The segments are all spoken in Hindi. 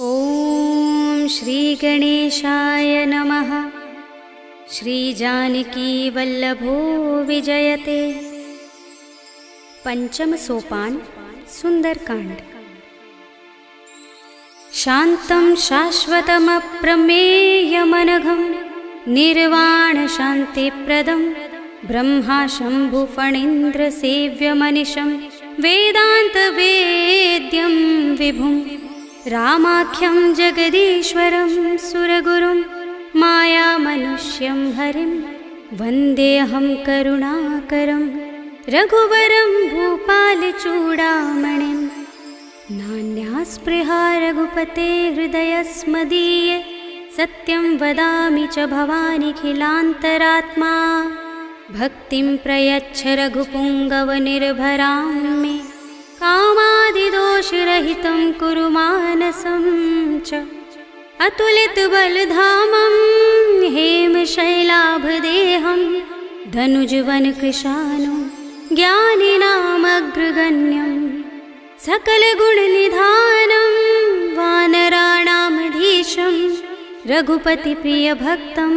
ॐ श्री गणेशाय नमः। श्री जानकी वल्लभो विजयते। पंचम सोपान सुंदरकांड। शांतं शाश्वतमप्रमेयमनघं निर्वाण शान्तिप्रदं ब्रह्मा शंभु फणीन्द्र सेव्यमनिशं वेदान्तवेद्यं विभुं रामाख्यं जगदीश्वरं सुरगुरुं मायामनुष्यं हरिं वन्देऽहं करुणाकरं रघुवरं भूपालचूडामणिं। नान्यास्पृहा रघुपते हृदयस्मदीये सत्यं वदामि च भवानिखिलान्तरात्मा। भक्तिं प्रयच्छ रघुपुङ्गवनिर्भरां मे कामादिदोषरहितं कुरु मानसं च। अतुलितबलधामं हेमशैलाभदेहं धनुजवनकृशानुं ज्ञानिनामग्रगण्यं सकलगुणनिधानं वानराणामधीशं रघुपतिप्रियभक्तं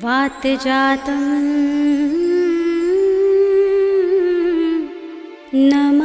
वातजातं नमामि।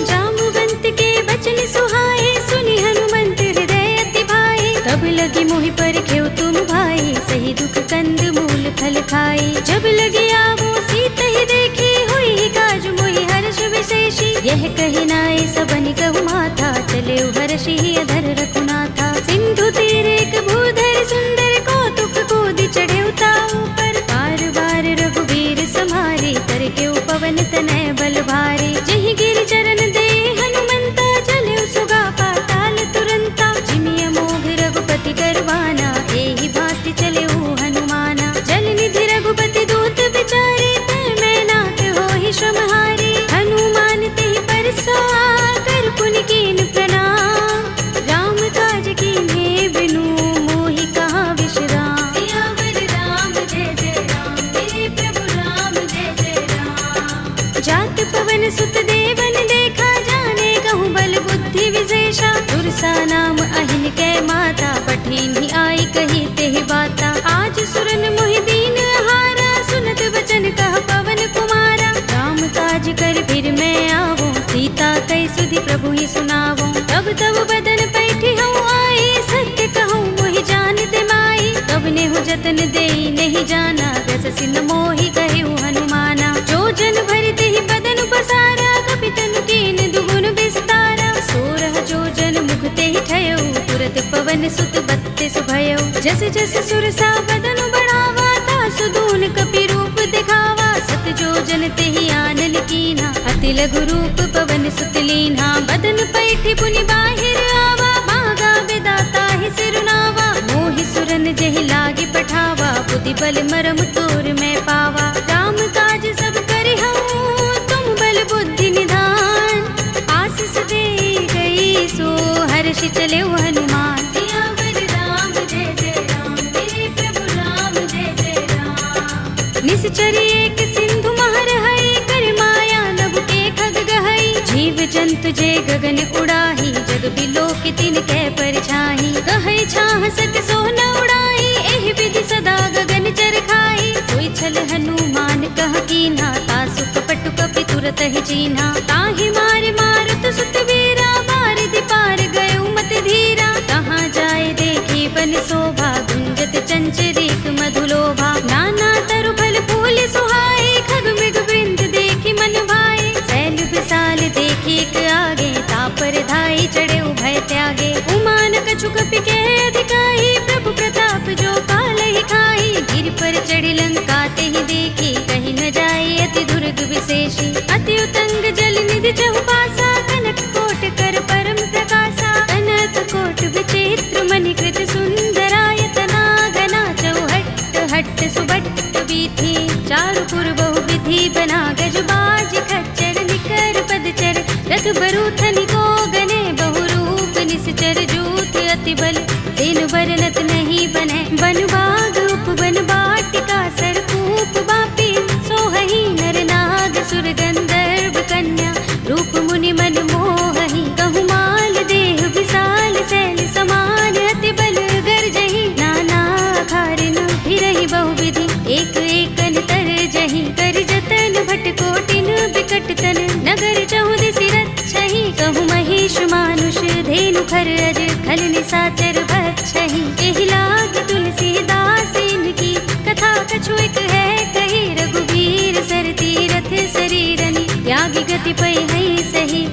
जाम्बुवंत के बचन सुहाए सुनि हनुमंत हृदय अति भाए। तब लगी मोहि परखेउ तुम भाई सही दुख कंद मूल फल खाई। जब लगी आवो सीत ही देखी हुई काज मोहि हर्ष विशेषी। यह कही नाय सबनि कहु माथा चले हर्षि अधर रघुनाथा। सिंधु तीर एक भूधर सुंदर कौतुक कूदि चढ़े ताऊ पर। बार बार रघुबीर समारे कर के पवन तनय बल भारे। जहि गिर चरण दे हनुमंता चले सुगा पाताल तुरंता। जिमिय मोह रघुपति करवाना एहि भांति चले हनुमाना। जल निधि रघुपति दूत बिचारे तै मैं नाथ होहि श्रमहारे। हनुमान तेहि परसा कर पुनि कीन प्रणाम। राम काज कीन्हे बिनु मोहि कहाँ विश्राम। सियावर राम जय जय राम मेरे प्रभु राम जय जय राम। जात पवन सुत देवन देखा जाने कहूँ बल बुद्धि विशेषा। तुरसा नाम अहिन कै माता पठिन्हि आई कही तेहि बाता। आज सुरन मोहि दीन हारा सुनत वचन कह पवन कुमारा। राम काज कर फिर मैं आवो सीता कई सुधि प्रभु ही सुनावो। तब तब बदन पैठी हूँ आई सत्य कहूँ मोहि जानते माई। तब नेहु जतन देई नहीं जाना दस सिन मोहि कहु हनुमाना। जो जन भरते ही बदन पसारा कपितन कीन दुगुन विस्तारा। सोरह जो जन मुख ते ही ठयो तुरत पवन सुत बत्तीस भयो। जस जस सुरसा बदन बढ़ावा तासु दून कपि रूप दिखावा। सत जो जन ते ही आनन कीना अति लघु रूप पवन सुत लीन्हा। बदन पैठी पुनि बाहिर आवा मागा विदाता ही सिरुनावा। मोहि सुरन जहि लागे पठावा बुद्धि बल मरम तोर मैं पावा। राम काज सब करि हूँ तुम बल बुद्धि निधान। आशीष दे गई सो हर्षि चले हनुमान। सियावर राम जय जय राम मेरे प्रभु राम जय जय राम। निश्चर एक सिंधु महर है कर माया नभ के खग गहई। जीव जंतु जे गगन उड़ाही जग बिलोक तिन कै परछाई। कहै छाह सक सो न उड़ाई एहि विधि सदा गगन चर खाई। सोई छल हनुमान कह कीन्हा तासु कपट कपि तुरत ही चीन्हा। ताहि मार मारुत सुत वीरा बारिधि पार गयो मत धीरा। कहाँ जाए देखी बन शोभा गुंजत चंचरीक मधुलोभा। नाना तरु फल फूल सुहाए खग मृग वृंद देखी मन भाए। शैल विशाल देखी एक आगे तापर धाई चढ़े भय त्यागे। उमान कछु कपि के अधिकाई प्रभु प्रताप जो काल ही खाई। गिर पर चढ़ी लंका ते ही देखी कहीं न जाए अति दुर्ग विशेषी। अति उतंग जल निधि चहुपासा कनक कोट कर परम प्रकाशा। कनक कोट विचित्र मणिकृत सुंदरायतना घना चौहट्ट हट्ट सुबट्ट वीथी। चारु पुर बहु विधि बना गजबाज खच्चर निकर पदचर। रथ बरूथनि को गने बहुरूप निश्चर जूथ अति बल तेनु बरनत नहीं बने। बन बाग उपवन वाटिका सरकूप बापी सोहहि नर नाग सुर गंधर्व कन्या रूप मुनि मन मोहहि। कहु माल देह विशाल शैल समान अति बल गर्जहि। नाना अखारिन फिरहि बहुविधि एक एकन तरजहि। कर जतन भट कोटिन बिकट तन नगर चहुदिसि रक्षहि। कहु महिष मानुष धेनु खर अज खल निशाचर बक्षहि। एहि लाग तुलसीदास इनकी कथा कछु एक है कही। रघुबीर सर तीरथ शरीरनि त्यागी गति पै है सही।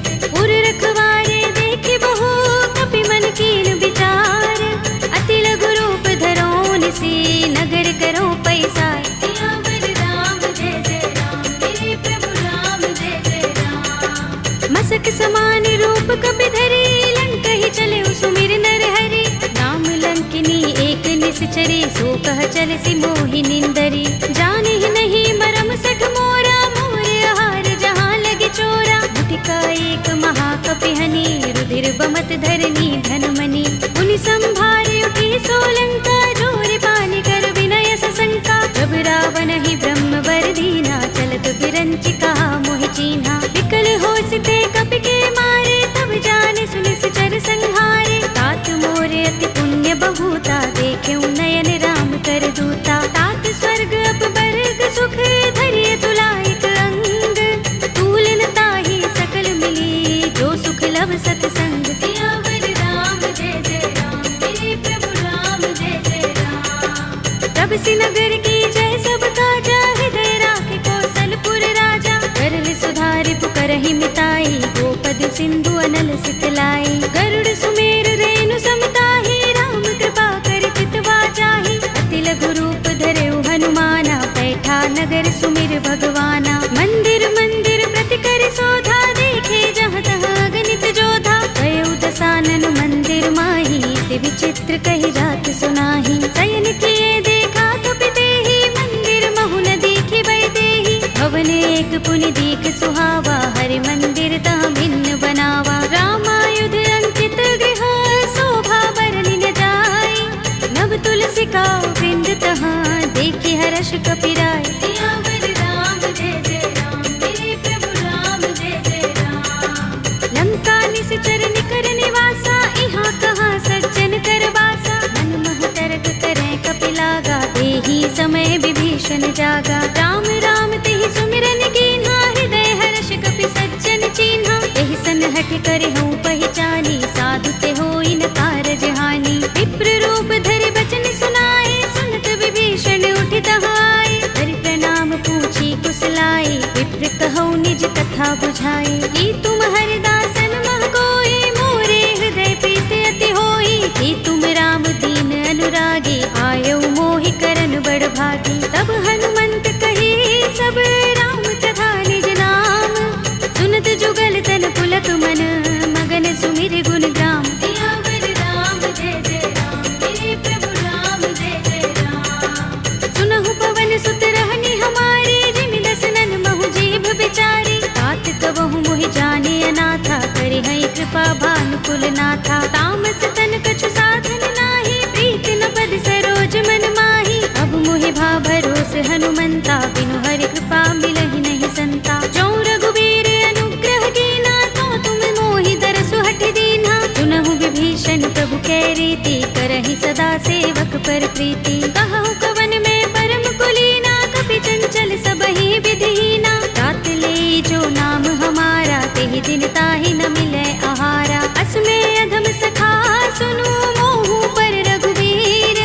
उर रखवारे देखे बहु कपि मन कीन विचार। अति लघु रूप धरो निसी नगर करो पैसार। सियावर राम जय जय राम मेरे प्रभु राम जय जय राम। मसक समान रूप कपि धरी लंकहि चले सुमिर नर हरि। राम लंकिनी एक निश्चरी सो कह चल सि मोहि निंदरी। जाने ही नहीं मरम सठ मोरा मोर आहार जहाँ लगे चोरा। मुठिका एक महाकपिहनि रुधिर बमत धरनी धनमनि। उनि संभारे उठी सोलंका जोर पानी कर विनय सशंका। जब रावण ही ब्रह्म वर दीना चलत विरंचिका मोहि चीन्हा। विकल होसिते कपि के मारे तब जाने सुनि सुचर संहारे। तात मोरे अति पुण्य बहुता देखेउ नयन राम कर दूता। तात स्वर्ग अपवर्ग सुख धरिय तुलाइक अंग। तूलन ताहि सकल मिली जो सुख लव सतसंग। सियावर राम जय जय राम मेरे प्रभु राम जय जय राम। तब सि नगर की जय सब काजा हृदय राखे कौशलपुर राजा। करल सुधारि पुकारहि मिताई गोपद सिंधु अनल सितलाई। गरुड़ सुमेर रेणु समताहि राम कृपा कर चितवा चाहि। अति लघु रूप धरेउ हनुमाना बैठा नगर सुमिर भगवाना। मंदिर मंदिर प्रति कर शोधा देखे जहाँ तहाँ गणित जोधा। गयउ दसानन मंदिर माही दिव्य चित्र कही जात सुनाही। शयन किए देखा कपि देहि मंदिर महु न दीखि बै देहि। भवन एक पुनि दीख सुहावा हरि मंदिर तहाँ भिन्न बनावा। रामायुध अंकित गृह शोभा बरनि न जाई। नव तुलसी का वृंद तहाँ देखि हर्ष कपि राय। सियावर राम जय जय राम मेरे प्रभु राम जय जय राम। लंका निश्चर निकर निवासा इहाँ कहाँ सज्जन कर वासा। मन महु तरक करे कपि लागा तेहि समय विभीषण जागा। राम राम तेहि सुमिरन कीन्हा हृदय हर्ष कपि सज्जन चीन्हा। एहि सनहठ करे हूँ पहचानी साधु ते होई न कारज हानि। विप्र रूप धरि बचन सुनाए सुनत विभीषण उठि तहाई। हरि प्रणाम पूछी कुशलाई विप्र कहौ निज कथा बुझाई। कि तुम हरिदासन मह कोई मोरे हृदय प्रीत अति होई। कि तुम राम दीन अनुरागी आयौ मोहि करन बड़ भागी। तब हनुमंत कही सब राम तथा निज नाम। सुनत जुगल तन पुलक मन मगन सुमिर गुण ग्राम। सियावर राम जय जय राम मेरे प्रभु राम जय जय राम। सुनहु पवन सुत रहनि हमारे जिमि दसनन महु जीभ बिचारी। तात कबहु मोहि जाने अनाथा करि है कृपा भानुकुल नाथा। तामस तन कछु साधन नाही प्रीति न पद सरोज मन माही। अब मोहि भा भरोस हनुमंता बिनु हरि कृपा मिलहि नहीं संता। जो रघुबीर अनुग्रह कीना तो तुम मोहि दरसु हठ दीन्हा। सुनहु विभीषण प्रभु कै रीति करहि सदा सेवक पर प्रीति। कहु कवन में परम कुलीना कपि चंचल सबहि विधिहीना। तात ले जो नाम हमारा तेहि दिन ताहि न मिलै आहारा। असमे अधम सखा सुनु मोहु पर रघुबीर।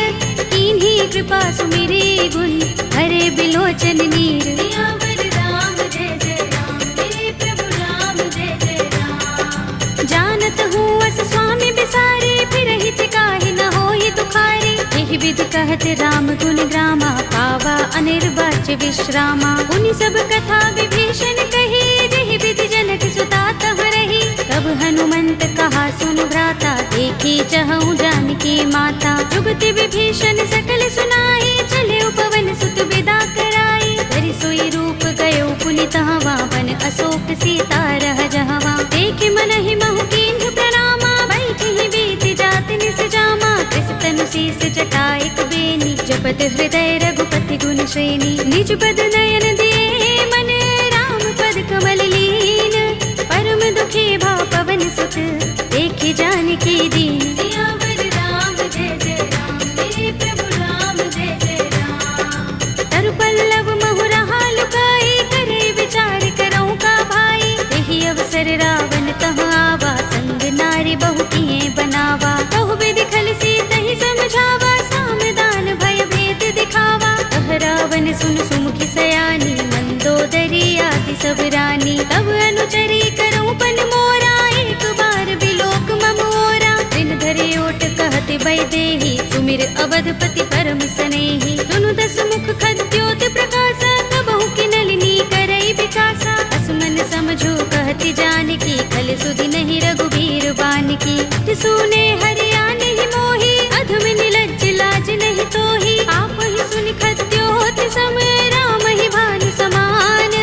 कीन्ही कृपा सुमिरी गुण हरे बिलोचन नीर। सियावर राम जय जय राम मेरे प्रभु राम जय जय राम। जानत हूँ अस स्वामी बिसारे फिर हित काहि न होई दुखारे। एहि विधि कहत राम गुण ग्रामा पावा अनिर्वाच्य विश्रामा। उनि सब कथा विभीषण कही जेहि विधि जनक सुता तह रही। तब हनुमंत कहा सुन भ्राता देखी चहु जानकी माता। जुगति विभीषण सकल सुनाई चले पवन सुत विदा कराई। धरि सोई रूप गयो पुनि तहवा वन अशोक सीता रह जहवा। देख मन ही महु कीन्ह प्रणामा बैठहि बीति जाति निस जा। पद हृदय रघुपति गुण श्रेणी, निज पद नयन दिए मन राम पद कमल लीन। परम दुखी भव पवन सुत देखि जानकी दीन। सियावर राम जय जय राम, मेरे प्रभु राम जय जय राम। तरु पल्लव महु रहा लुकाई, करे विचार करऊं का भाई। यही अवसर रावण तह आवा, संग नारी बहु किए बनावा। कहु विधि खल सीत ही समझावा, सामदान भय भेद दिखावा। तह रावण सुन सुमुखी सयानी, मंदोदरी आदि सब रानी। तब अनुचरी करऊं पन मोरा, एक बार बिलोक मम ओरा। दिन धरे ओट कहते भय देहि, सुमिर अवधपति परम सनेहि। सुनु दस मुख खद्योत प्रकाशा, कबहु की नलिनी करई विकासा। असमन समझो कहती जानकी, खल सुधि नहीं रघुबीर बानकी। सुने हरिया नहीं मोही, अधम निलज्ज लाज नहीं तोही। आप ही सुनि खद्योत सम, राम ही भानु समान।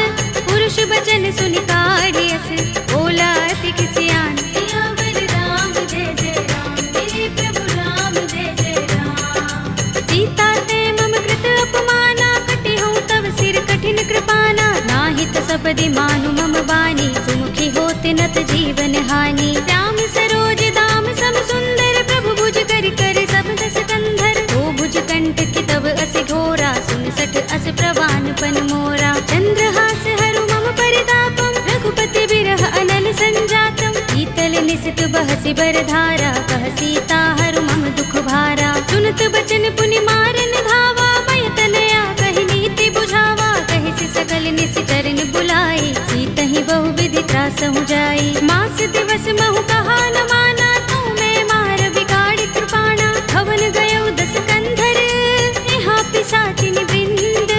पुरुष बचन सुनि काढ़ियस, बोला अति किसियान। सियावर राम जय जय राम, मेरे प्रभु राम जय जय राम। सीता ते मम कृत अपमाना, कटे हूँ तव सिर कठिन कृपाना। नाहित सबदि मानु मम बानी, सुमुखी होते नत जीवन हानि। राम सरोज दाम सम सुंदर, प्रभु भुज कर कर सब दस कंधर। ओ भुज कंठ की तब अस घोरा, सुन सठ अस प्रवान पन मोरा। चंद्रहास हरु मम परितापम, रघुपति बिरह अनल संजातम। शीतल निसित बहसि बरधारा, कह सीता हरु मम दुख भारा। सुनत बचन पुनि मारन धावा, भय तनया कहि नीति बुझावा। कहि सकल निश्चरण बुलाई, सीतहि बहु विधि त्रासहु जाई। मास दिवस महु कहा न माना, तू मैं मार बिगाड़ कृपाणा। हवन गयो दस कंधर, यहाँ पिशाचिनि वृंद।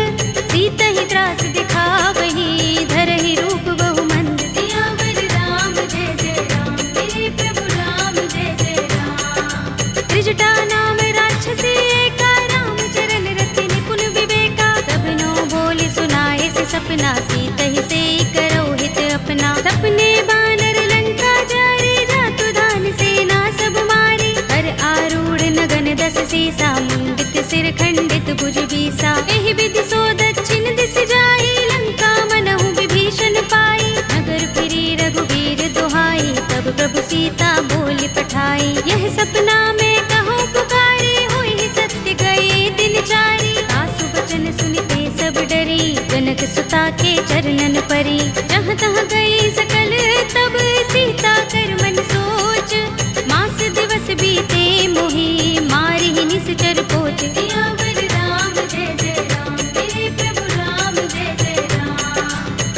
सीतहि त्रास दिखावही, धरहि रूप बहु मंद। सियावर राम जय जय राम, मेरे प्रभु राम जय जय राम। त्रिजटा नाम राक्षसी एका, राम चरण रति निपुण विवेका। सबनो बोले सुनाए से सपना, सीतहि से करो हित अपना। सपने बानर लंका जारे, जातु धान सेना सब मारे। कर आरूढ़ नगन दस सीसा, मुंडित सिर खंडित भुज बीसा। एहि विधि सो दक्षिण दिस जाई, लंका मनहु विभीषण पाई। नगर फिरी रघुबीर दुहाई, तब प्रभु सीता बोली पठाई। यह सपना में कहो पुकारी, होई सत्य गए दिन चारी। सासु बचन सुनिते सब डरी, जनक सुता के चरणन परी। जहाँ तहाँ गई सकल तब, सीता कर मन सोच। मास दिवस बीते मोही, मारि ही निश्चर पोच। सियावर राम जय जय राम, मेरे प्रभु राम जय जय राम।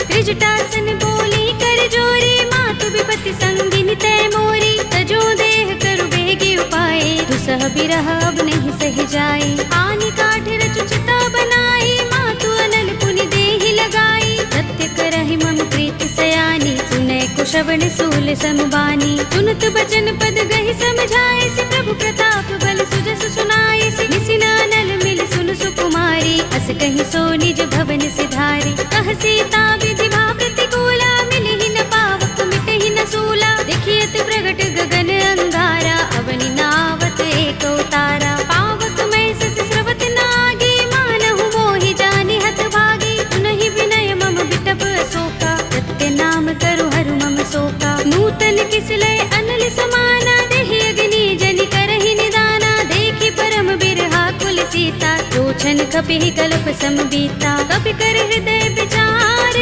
त्रिजटासन बोली कर जोरी, मातु विपति संगिनी तय मोरी। तजो देह करु बेगी उपाय, दुसह बिरह अब नहीं सह जाए। आनि काठ रचु चिता बनाई, मातु अनल पुनि देहि लगाई। सत्य करहि मम प्रीति सयानी, सुनै कुशवन सूल समबानी। सुनत बचन पद गहि समझाए, से प्रभु प्रताप बल सुजस सुनाए। से निसिनानल मिल सुन सुकुमारी, अस कहि सो निज भवन सिधारी। कह सीता विधि भा प्रतिकूला, मिलि ही न पावक मिटहि न सूला। देखियत प्रगट गगन अंगारा, अवनि नावत एक उतारा। पावक मैं सस स्रवत नागी, मानहु मोहि जानि हत भागी। सुनहि विनय मम बिटप अशोका, सत्य नाम करु हरु मम शोका। नूतन किसलय अनल समाना, देहि अग्नि जनि करहि निदाना। देखि परम बिरहा कुल सीता, लोचन कपिहि कल्प सम बीता। कपि कर हृदय विचार,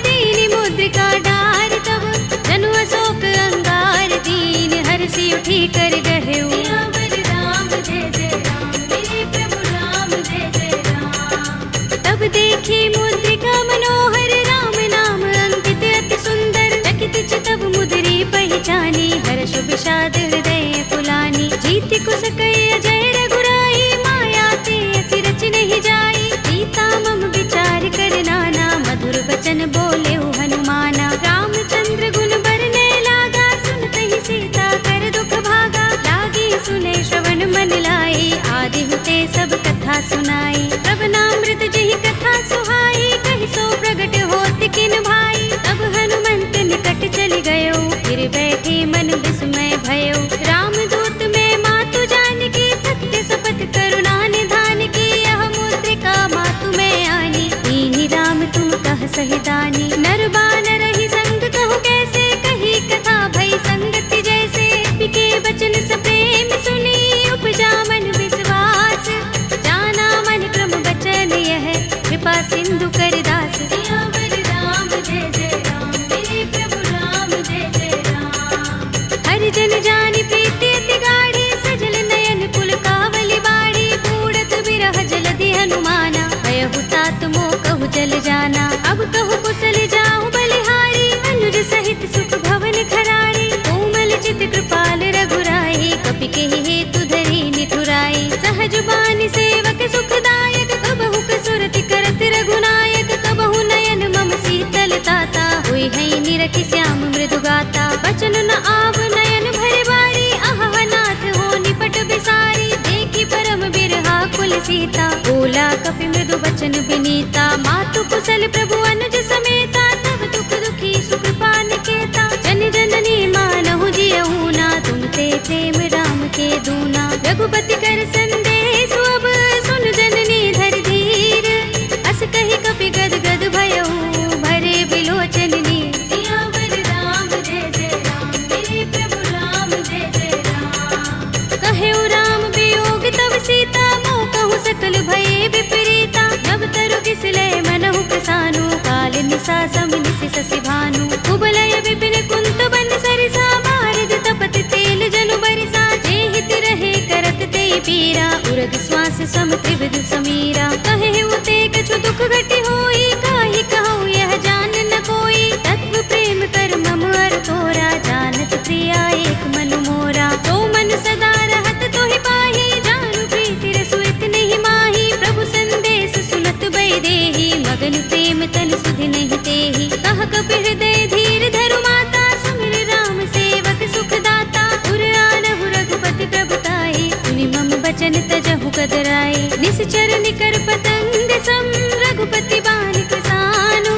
दीनि मुद्रिका डार। तब जनु अशोक अंगार, दीन हर्षि उठी कर गहेउ। सियावर राम जय जय राम, मेरे प्रभु राम जय जय राम। तब देखी मुद्रिका मनोहर, राम नाम अंकित अति सुंदर। चकित चितव मुद्री पहचानी, हर्ष विषाद हृदय कुलानी। जीति कुस कई अजय रघुराई, माया ते असि रच नहीं जाई। सीता मम विचार कर नाना, मधुर वचन बोले हनुमाना। रामचंद्र गुण बरने लागा, सुनते ही सीता कर दुख भागा। कही दानी। नर बानर ही संग कहूँ कैसे, कही कथा भई संगति जैसे। बिके बचन स प्रेम सुनी, उपजा मन विश्वास। जाना मन क्रम बचन यह, कृपा सिंधु कर दास। सियावर राम जय जय राम, मेरे प्रभु राम जय जय राम। हरि जन जानी प्रीति अति गाढ़ी, सजल नयन कुल कावली बाड़ी। बूढ़त बिरह जलधि हनुमाना, भयहु तात मोह कहु जल जाना। अब कहु कुशल जाहु बलिहारी, अनुज सहित सुख भवन खरारी। कोमल चित कृपाल रघुराई, कपि केहि हेतु धरि निठुराई। सहज बानी सेवक सुखदायक, कबहु कसुरति करत रघुनायक। कबहु नयन मम शीतल ताता, होई है निरखि श्याम मृदु गाता। बचन न आव नयन भरे बारी, आहा नाथ हो निपट बिसारी। देखी परम बिरहा कुल सीता, बोला कपि मृदु बचन बिनीता। मातु कुशल प्रभु अनुज समेता, तब दुख दुखी सुख पान केता। जन जननी मानहु जियहु ना, तुम ते प्रेम राम के दूना। रघुपति कर संदेश अब, सुन जननी धर धीर। अस कही कपि गद गद भयहु, भरे बिलोचन नीर। सियावर राम जय जय राम, मेरे प्रभु राम जय जय राम। कहेउ राम वियोग तब सीता, मोह कहु सकल भये विपरीता। नव तरु किसलय मनहु प्रसानु, काल निसा सम निसि ससि भानु। कुबलय विपिन कुंत बन सरिसा, बारिद तपत तेल जनु बरिसा। जेहित रहे करत ते पीरा, उरग श्वास सम त्रिविध समीरा। कहेउ ते कछु दुख घटी होई, काहि कहूँ यह जान न कोई। तत्व प्रेम कर मम अर तोरा, जानत प्रिया एक मनु मोरा। तो मन सदा रहत तोहि पाहि, जानु प्रीति रसु इतने माही। प्रभु संदेश सुनत बै देहि, मगन प्रेम तन सुधि नहीं तेहि। कह कपि हृदय धीर धरु माता, सुमिर राम सेवक सुख दाता। उर आनहु रघुपति प्रभुताई, सुनि मम बचन तजहु कदराई। निश्चर निकर पतंग सम, रघुपति बानिक सानु।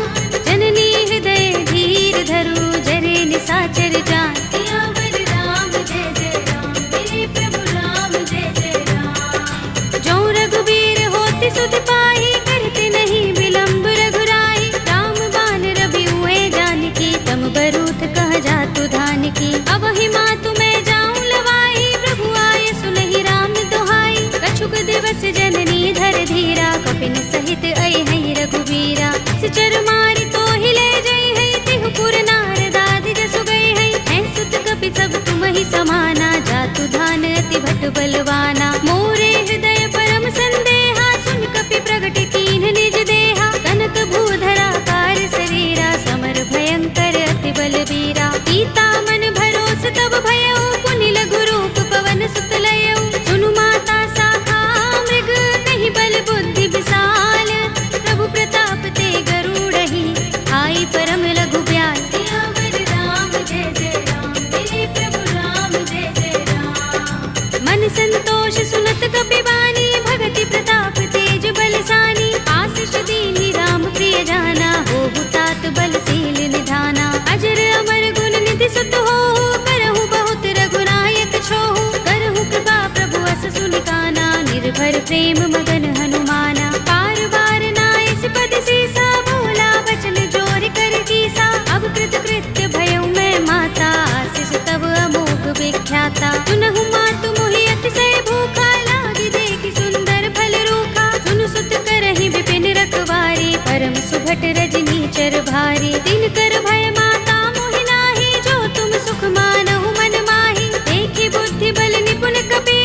जननी हृदय धीर धरु, जरे निसाचर जान। सियावर राम जय जय राम, मेरे प्रभु राम जय जय राम। जो रघुबीर होति सुध पाहि, करते नहीं विलंब रघुराई। राम बान रवि हुए जानकी, तम बरूथ कह जातु धान की। अब ही मातु मैं जाऊं लवाई, प्रभु आए सुनहि राम दुहाई। कछुक दिवस जननी धर धीरा, कपिन सहित अइ है रघुबीरा। सिचर मारि तो हिले जय है, तिहु पुर नारदाद जसु गए है। हैं सुत कपि सब तुम ही समाना, जातु धान अति भट बलवाना। मोरे हृदय परम संदेहा, सुन कपि प्रगट कीन्ह निज देहा। कनक भूधरा कार शरीरा, समर भयंकर अति बलबीरा। पीता मन भरोस तब भयउ, पुनि लघु रूप पवन सुत लयउ। सुनु माता शाखा मृग, नहीं बल बुद्धि विशाल। प्रभु प्रताप ते गरुड़हि, आई परम लघु ब्याल। सियावर राम जय जय राम, मेरे प्रभु राम जय जय राम। मन संतोष सुनत कपि बानी, भगति प्रताप तेज बलसानी। आशीष दीनि राम प्रिय जाना, होहु तात बलशील निधाना। अजर अमर गुण निधि सुत होहु, करहु बहुत रघुनायक छोहु। करहु कृपा प्रभु अस सुनि काना, निर्भर प्रेम मगन हनुमाना। बार बार नाइस पद सीसा, बोला बचन जोर कर कीसा। अब कृत कृत्य भयउ मैं माता, आशीष तब अमोघ विख्याता। सुनहु मातु मोहि अतिशय भूखा, लागी देखि सुंदर फल रूखा। सुन सुत करहि विपिन रखवारी, परम सुभट रजनी चर भारी। दिन कर भय माता मोहि नाहि, जो तुम सुख मानहु मन माहि। देखि बुद्धि बल निपुण कपि,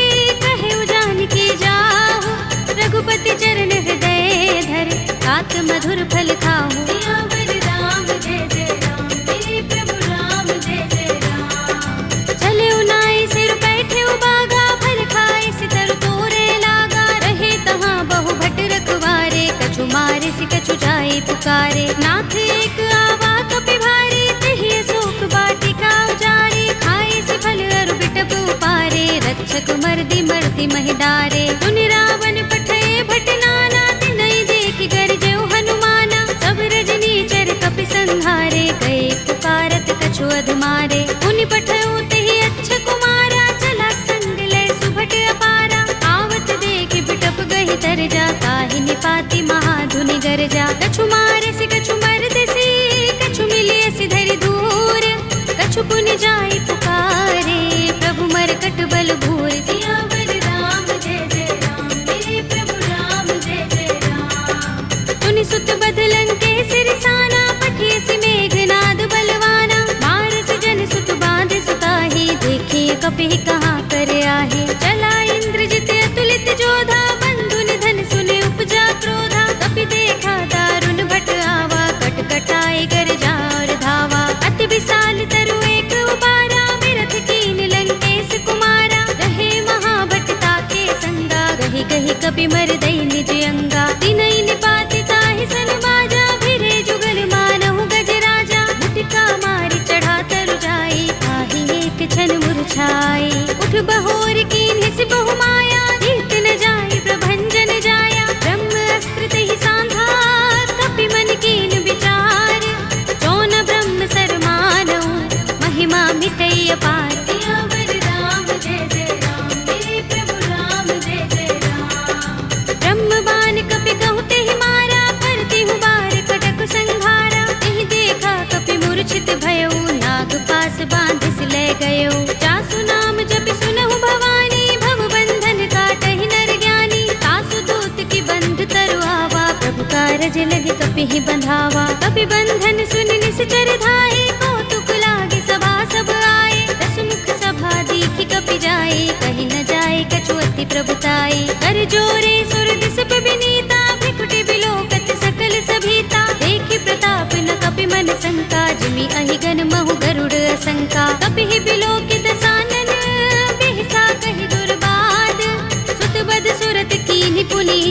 कहेउ जानकी जाहु। रघुपति चरण हृदय धर, तात मधुर फल खाहु। सियावर राम जय जय राम, मेरे प्रभु राम जय जय राम। चले उनाई सिर बैठे उबागा, फल खाए सितर तोरे लागा। रहे तहाँ बहु भट रखवारे, कछु मारे सि कछु जाए पुकारे। नाथ एक आवा कपि भारी, तेहि अशोक वाटिका उजारी। खाए सि फल अरु बिटप उपारे, रक्षक मर्दि मर्दि महिदारे। सुनि रावण पठय भट नाना, तिनहि देखि गरजेउ हनुमाना। सब रजनी चर कपि संहारे, गए पुकारत कछु अधमारे। पुनि पठयउ तेहि अच्छ कुमारा, चला संग लय सुभट अपारा। आवत देखि बिटप गहि तर जा, ताहि निपाति महाधुनि गरजा। कछु मारे से कछु मर्द कपि मर दई निज अंगा। तिनई निपाति ताहि सन बाजा, भिरे जुगल मानहु गज राजा। मुटिका मारि चढ़ा तरु जाई, ताहि एक क्षण मुरझाई। उठ बहोर कीन्हि सि बहु माया, जीत न जाई प्रभंजन जाया। ब्रह्म अस्त्र तेहि सांधा, कपि मन कीन विचार। जौन ब्रह्म सर मानऊ, महिमा मिटई अपार। सियावर राम जय जय राम, मेरे प्रभु राम जय जय राम। ब्रह्म बाण कपि कहु तेहि मारा, करतिहु बार कटक संघारा। तेहि देखा कपि मूर्छित भयउ, नाग पास बांधिस ले गयो। जासु नाम जपि सुनहु भवानी, भव बंधन काटहि नर ज्ञानी। तासु दूत की बंध तरु आवा, प्रभु कारज लगे कपिहि बंधावा। कपि बंधन सुन निश्चर धाये, कौतुक लागे सभा सब आए। दस मुख सभा देखि कपि जाए, कहि न जाए कछु अति प्रभुताई। कर जोरे सुर दिस विनीता, भ्रिकुटि बिलोकत सकल सभीता। देखि प्रताप न कपि मन शंका, जिमि अहिगन महु गरुड़ असंका। कपिहि बिलोकित सानन, बिहसा कहि दुर्बाद। सुत बद सुरत कीन्हि पुनि,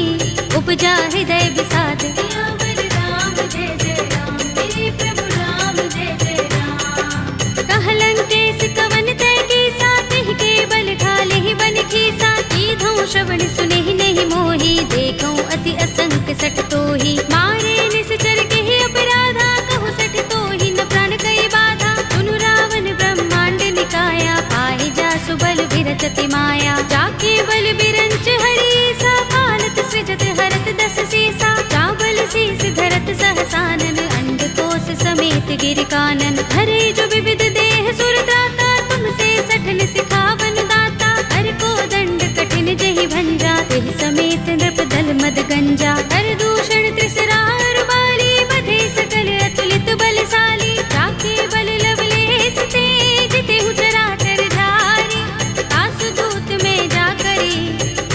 उपजा हृदय विषाद। सियावर राम जय जय राम, मेरे प्रभु राम जय जय राम। कहलन केस कवन तै कीसा, तिहि के बल घालेहि बन खीसा। कीधौं श्रवण सुनेहि नहीं मोहि, देखौं अति असंक सठ तोहि। मारे निश्चर केहि अपराधा, कहु सठ तोहि न प्राण कई बाधा। सुनु रावण ब्रह्मांड निकाया, पाहि जासु बल विरत अति माया। जाके बल बिरंच हरीसा, पालत सृजत हरत दस सीसा। चावल शीस धरत सहसानन, अंडकोश समेत गिर कानन। धरे जो विविध देह सुर त्राता, तुमसे सठन सिखावन दाता। हर को दंड कठिन जहि भंजा, तेहि समेत नृप दल मद गंजा। कर दूषण त्रिसरार बाली, बधे सकल अतुलित बलशाली। जाके बल लवलेस ते, जितेहु चराचर झारी। तासु दूत में जा करी,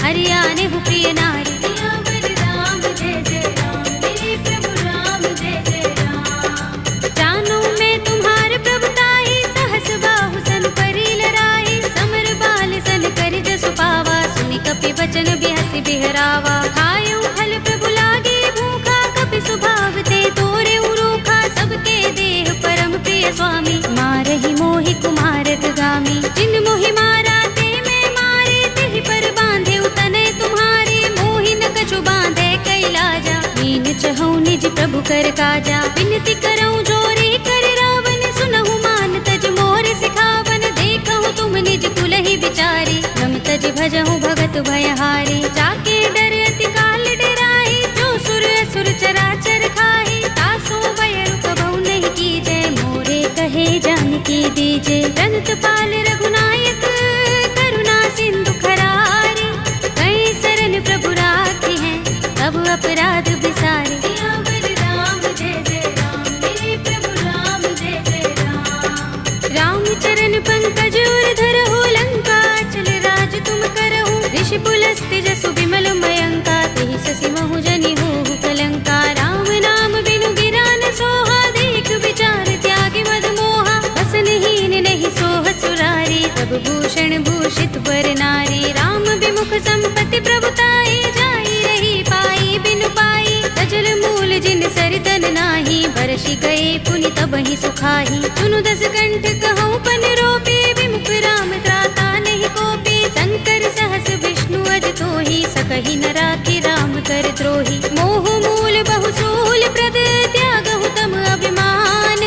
हरियानेहु प्रिय नारी। सियावर राम जय जय राम, मेरे प्रभु राम जय जय राम। जानो मैं तुम्हार प्रभुताई, सहस बाहु सन परि लराई। समर बाल सन करि जसु पावा, सुनि कपि बचन बिहसि बिहरावा। खायउ फल प्रभु लागे भूखा, कपि स्वभाव ते तोरे उरूखा। सबके देह परम प्रिय स्वामी, मारहि मोहि कुमारक गामी। जिन मोहि मारा ते मैं मारे, तेहि पर बांधे तनय तुम्हारे। मोहि न कछु बांधे कैलाजा, हीन चहु निज प्रभु कर काजा। विनती करऊं जोरे कर रावण, सुनहु मान तज मोर सिखावन। देखहु तुम निज कुलहि विचारी, रम तज भजहु भगत भयहारी। जाके डर अति काल डराई, जो सुर असुर चराचर खाई। तासो भय रुक बहु नहीं कीजे, मोरे कहे जानकी दीजे। रंत पाल रघुनायक, करुणा सिंधु खरारी। कई शरण प्रभु राखी हैं, तब अपराध बिसारे। सियावर राम जय जय राम, मेरे प्रभु राम जय जय राम। राम चरण पंकज उर धरहु, लंका चल राज तुम करहु। ऋषि पुलस्त्य जसु विमल मयंका, तेहि शशि महु जनि होहु कलंका। राम नाम बिनु गिरा न सोहा, देख विचार त्यागी मद मोहा। बसनहीन नहीं सोह सुरारी, सब भूषण भूषित वर नारी। राम विमुख संपत्ति प्रभुताई, जाई रही पाई बिनु पाई। सजल मूल जिन सरितन नाही, बरषि गए पुनि तबहि सुखाही। सुनु दस कंठ कहूँ पन रोपी, विमुख राम त्राता नहीं कोपी। शंकर सहस विष्णु अज तोहि, सकहि न राखी राम कर द्रोही। मोह मूल बहु सूल प्रद, त्यागहु तम अभिमान।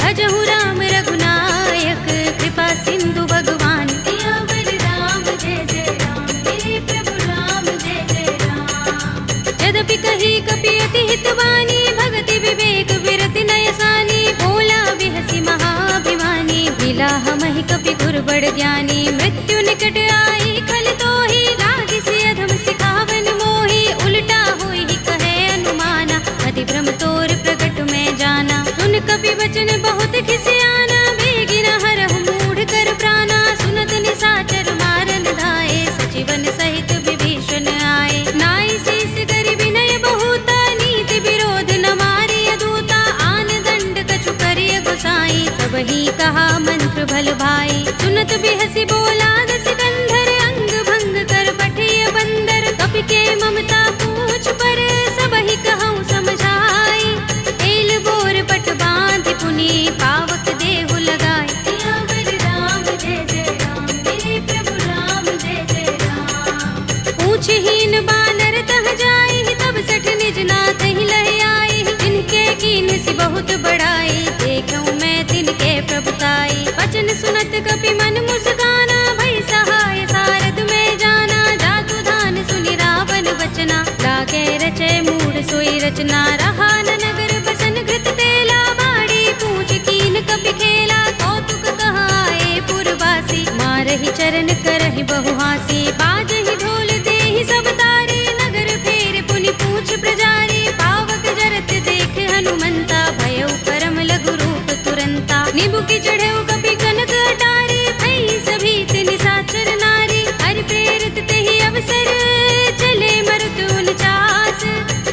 भजहु राम रघुनायक, कृपा सिंधु भगवान। सियावर राम जय जय राम, मेरे प्रभु राम जय जय राम। यद्यपि कही कपि अति हितवानी, भगति विवेक विरति नयसानी। बोला बिहसि महाभिमानी, मिला हमहि कपि गुर बड़ ज्ञानी। मृत्यु निकट आई खल तोहि, लागिसि अधम सिखावन मोहि। उल्टा होई कहे अनुमाना, अति भ्रम तोर प्रगट में जाना। सुन कपि वचन बहुत खिसियाना, बेगिन हरहु मूढ़ कर प्राणा। सुनत निशाचर मारन धाये, सचिवन सहित विभीषण आए। नाई शीस करि विनय बहुता, नीति विरोध न मारिय दूता। आन दंड कछु करिय गोसाई, सबहि कहा मंत्र भल भाई। सुनत बिहसि बोला दस कंधर, अंग भंग कर पठिय बंदर। कपि के मम पूछहीन बानर तह जाई, तब सठ निज नाथ ही लह आई। जिनके कीन सी बहुत बड़ाई, देखूं मैं तिनके प्रभुताई। वचन सुनत कपि मन मुस्काना, भई सहाय सारद में जाना। जातु धान सुनि रावण वचना, लागे रचे मूढ़ सोई रचना। रहा न नगर बसन घृत तेला, बाड़ी पूछ कीन कपि खेला। कौतुक कहाए पुरवासी, मारहि चरण करहि बहु हासी। बाजहि ढोल देहि सब तारी, नगर फेर पुनि पूछ प्रजारी। पावक जरत देख हनुमंता, भयउ परम लघु रूप तुरंता। निबुकि चढ़ेउ कपि कनक अटारी, भई सभीत निशाचर नारी। हरि प्रेरित तेहि अवसर, चले मरुत 49।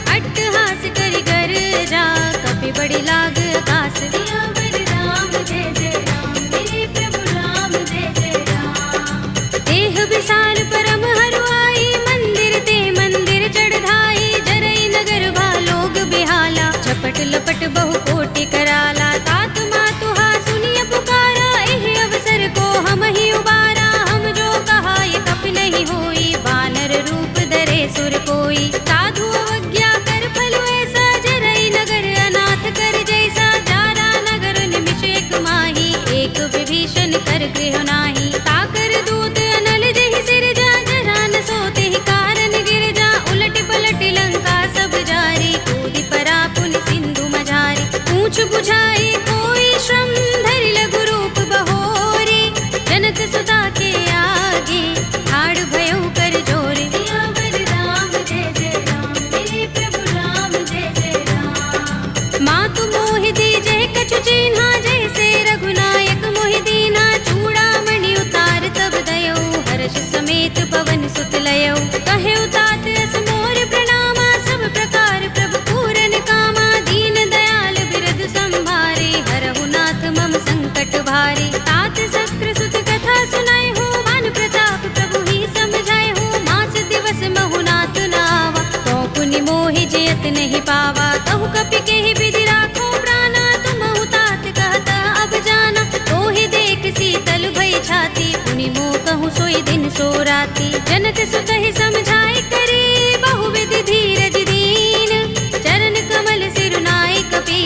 अट्टहास करि गर्जा, कपि बड़ी लाग आकाश। सियावर राम जय जय राम, मेरे प्रभु राम जय जय राम। देह विशाल परम हरुआई, मंदिर ते मंदिर चढ़ाई। जरई नगर भालोग बिहाला, झपट लपट बहु कोटि कराला। तात मातुहा सुनिय पुकारा, एह अवसर को हम ही उबारा। हम जो कहा ये कपि नहीं होई, बानर रूप धरे सुर कोई। साधु अवज्ञा कर फल ऐसा, जरई नगर अनाथ कर जैसा। जारा नगर निमिष एक माही, एक विभीषण कर गृह नाही। ताकर दूत अनल जहि सिरजा, जरा न सोते ही कारण गिर जा। उलट पलट लंका सब जारी, कूदि परा पुनि सिंधु मझारी। पूछ बुझाई कोई श्रम, धरि लघु रूप बहोरी। जनक सुता के आगे, ठाड़ भयउ कर जोरे। सियावर राम जय जय राम, मेरे प्रभु राम जय जय राम। मातु मोहि दीजे कछु चिन्हा, जैसे रघुनायक मोहि दीना। चूड़ामणि उतार तब दयौ, हर्ष समेत पवन सुत लयौ। कहेउ तात अस मोर प्रणामा, सब प्रकार प्रभु पूरन कामा। दीन दयाल बिरध संभारे, हरहु नाथ मम संकट भारे। तात शक्र सुत कथा सुनाए हो, मान प्रताप प्रभु ही समझाए हो। मास दिवस महु नाथ नावा, तो पुनि मोहि जयत नहीं पावा। कहु कपि केहि विधि राखो प्राणा, तुमहु तात कहत अब जाना। तोहि देख शीतल भई छाती, पुनि मोह कहूँ सोई दिन सो राती। जनक सुत ही समझाए करे, बहु विधि धीरज दीन। चरण कमल सिरुनाए कपि,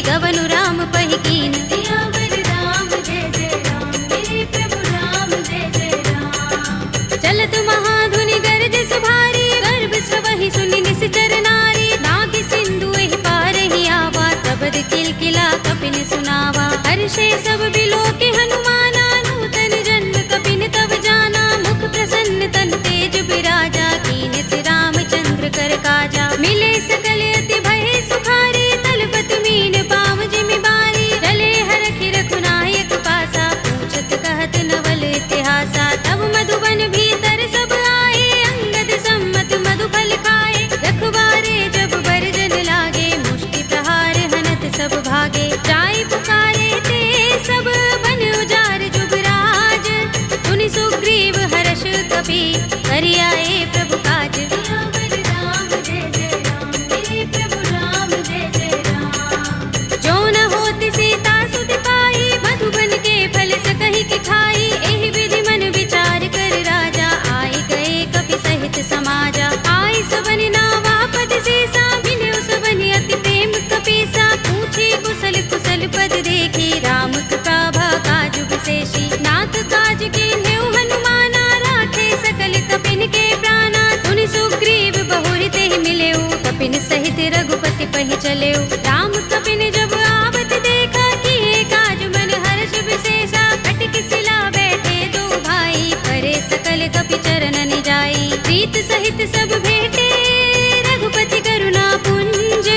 गवनु राम पहि कीन। सियावर राम जय जय राम, मेरे प्रभु राम जय जय राम। चलत महाधुनि गरज भारी, गर्भ स्रवहि सुनि निश्चर नारी। नाग सिंधु एहि पार ही आवा, शब्द किलकिला कपिन सुनावा। हर्षे सब बिलोके हनुमाना, नूतन जन्म कपिन तब जाना। मुख प्रसन्न तन तेज बिराजा, कीन से रामचंद्र कर काजा। मिले सकल अति भय सुखारी, तलपत मीन पाव जिमि बारी। चले हरखि रघुनायक पासा, पूछत कहत नवल इतिहासा। तब मधुबन भीतर सब आए, अंगद सम्मत मधुफल खाए। रखवारे जब बरजन लागे, मुष्टि प्रहार हनत सब भागे। जाय पुकारे ते सब, बन उजार जुगराज। सुनि सुग्रीव हर्ष कपि, करि आए प्रभु काज। सियावर राम जय जय राम, मेरे प्रभु राम जय जय राम। जो न होत सीता सुत पाई, मधुबन के फल सकहि के खाई। एहि विधि मन विचार कर राजा, आए गए कपि सहित समाजा। आए सबनि नावा पद सीसा, मिल्यो सबनि अति प्रेम कपीसा। पूछे कुशल कुशल पद देखी, राम कृपा भा काज विशेषी। नाथ काज कीन्हेउ हनुमाना, राखे सकल कपिन के प्राणा। सुनि सुग्रीव बहुरि तेहि मिलेउ, कपिन सहित रघुपति पहि चलेउ। राम कपिन जब आवत देखा, किए काज मन हर्ष विशेषा। कटि सिला बैठे दो भाई, परे सकल कपि चरण जाई। प्रीत सहित सब भेटे, रघुपति करुणा पुंज।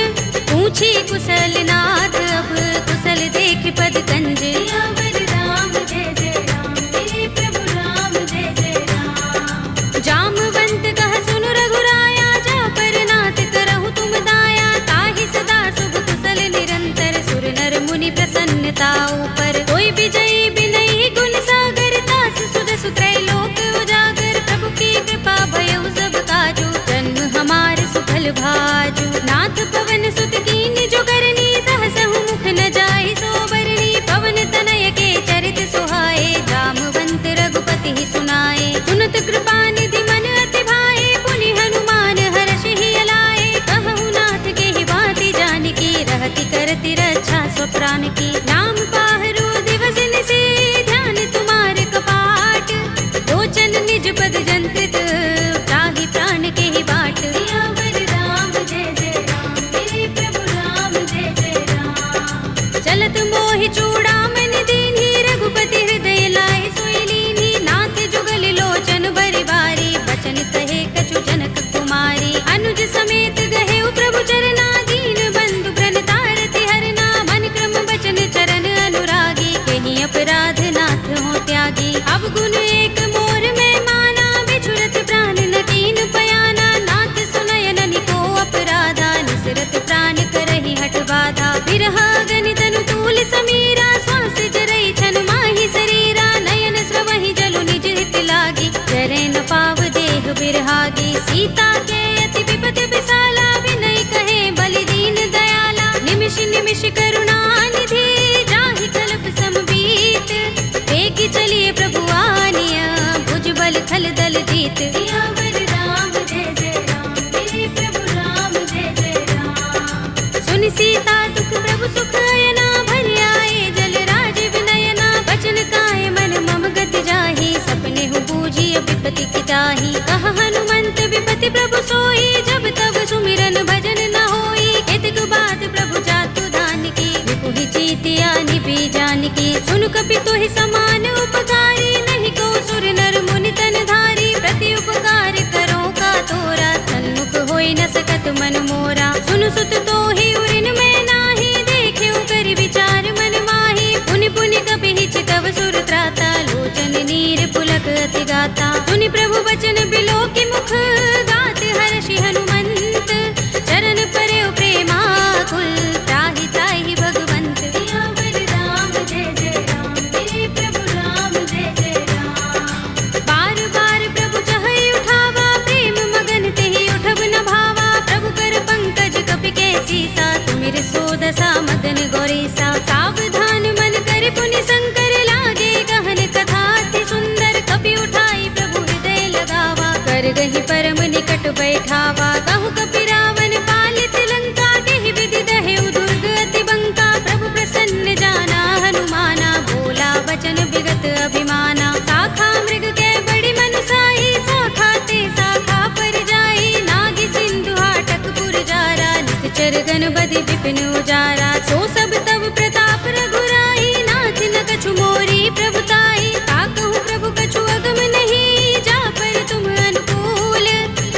पूछी कुशल नाथ, अब कुशल देख पद कंज। सियावर राम जय जय राम, मेरे प्रभु राम जय जय राम। जामवंत कह सुनु रघुराया, जा पर नाथ करहु तुम दाया। ताहि सदा शुभ कुशल निरंतर, सुर नर मुनि प्रसन्नता ऊपर। कोई विजयी बिनहि गुण सागर, तास सुध सुत्रय लोक उजागर। प्रभु की कृपा भयउ सब काजू, जन सीता के अति विपद विसाला, विनय कहे बलि दीन दयाला। निमिष निमिष करुणा निधि, जाहि कल्प समबीत। वेगी चलिए प्रभु आनिया, भुजबल थल दल जीत। सियावर राम जय जय राम, मेरे प्रभु राम जय जय राम। सुन सीता दुख प्रभु सुख अयना, भरि आए जल राज विनयना। बचन काए मन मम गति जाहि, सपने हूँ बूझी विपति की ताहि। कह हनुमंत विपति प्रभु सोई, जब तब सुमिरन भजन न होई। केतक बात प्रभु जातु दान की, विपुहि जीतिया निभि जान की। सुन कपि तोहि समान उपकारी, नहीं को सुर नर मुनि तन धारी। प्रति उपकार करो का तोरा, सन्मुख होई न सकत मन मोरा। सुन सुत तोहि उरिन में नाही, देखे कर विचार मन माही। पुनि पुनि कपि चितव सुर त्राता, लोचन नीर पुलक अति गाता। सुनि प्रभु बचन बिलो की मुख, गात हर्षि हनुमंत। चरण परे प्रेमाकुल, त्राहि त्राहि भगवंत। सियावर राम जय जय राम, मेरे प्रभु राम जय जय राम। बार बार प्रभु चहई उठावा, प्रेम मगन तेहि उठब न भावा। प्रभु कर पंकज कपि के सीसा, सुमिर सोदसा मदन गौरीसा। सावधान मन कर पुनि शंकर, लागे गहन कथा अति सुंदर। कपि उठाई प्रभु हृदय लगावा, कर गहि परम निकट बैठावा। कहु कपि रावण पालित लंका, केहि विधि दहेउ दुर्ग अति बंका। प्रभु प्रसन्न जाना हनुमाना, बोला वचन विगत अभिमाना। शाखा मृग के बड़ी मनुसाई, शाखा ते शाखा पर जाई। नागी सिंधु हाटक पुर जारा, निकचर गण बधि विपिन उजारा। सो सब तब प्रताप रघुराई, नाथ न कछु मोरी प्रभुताई। ताकहु प्रभु कछु अगम नहीं, जा पर तुम अनुकूल।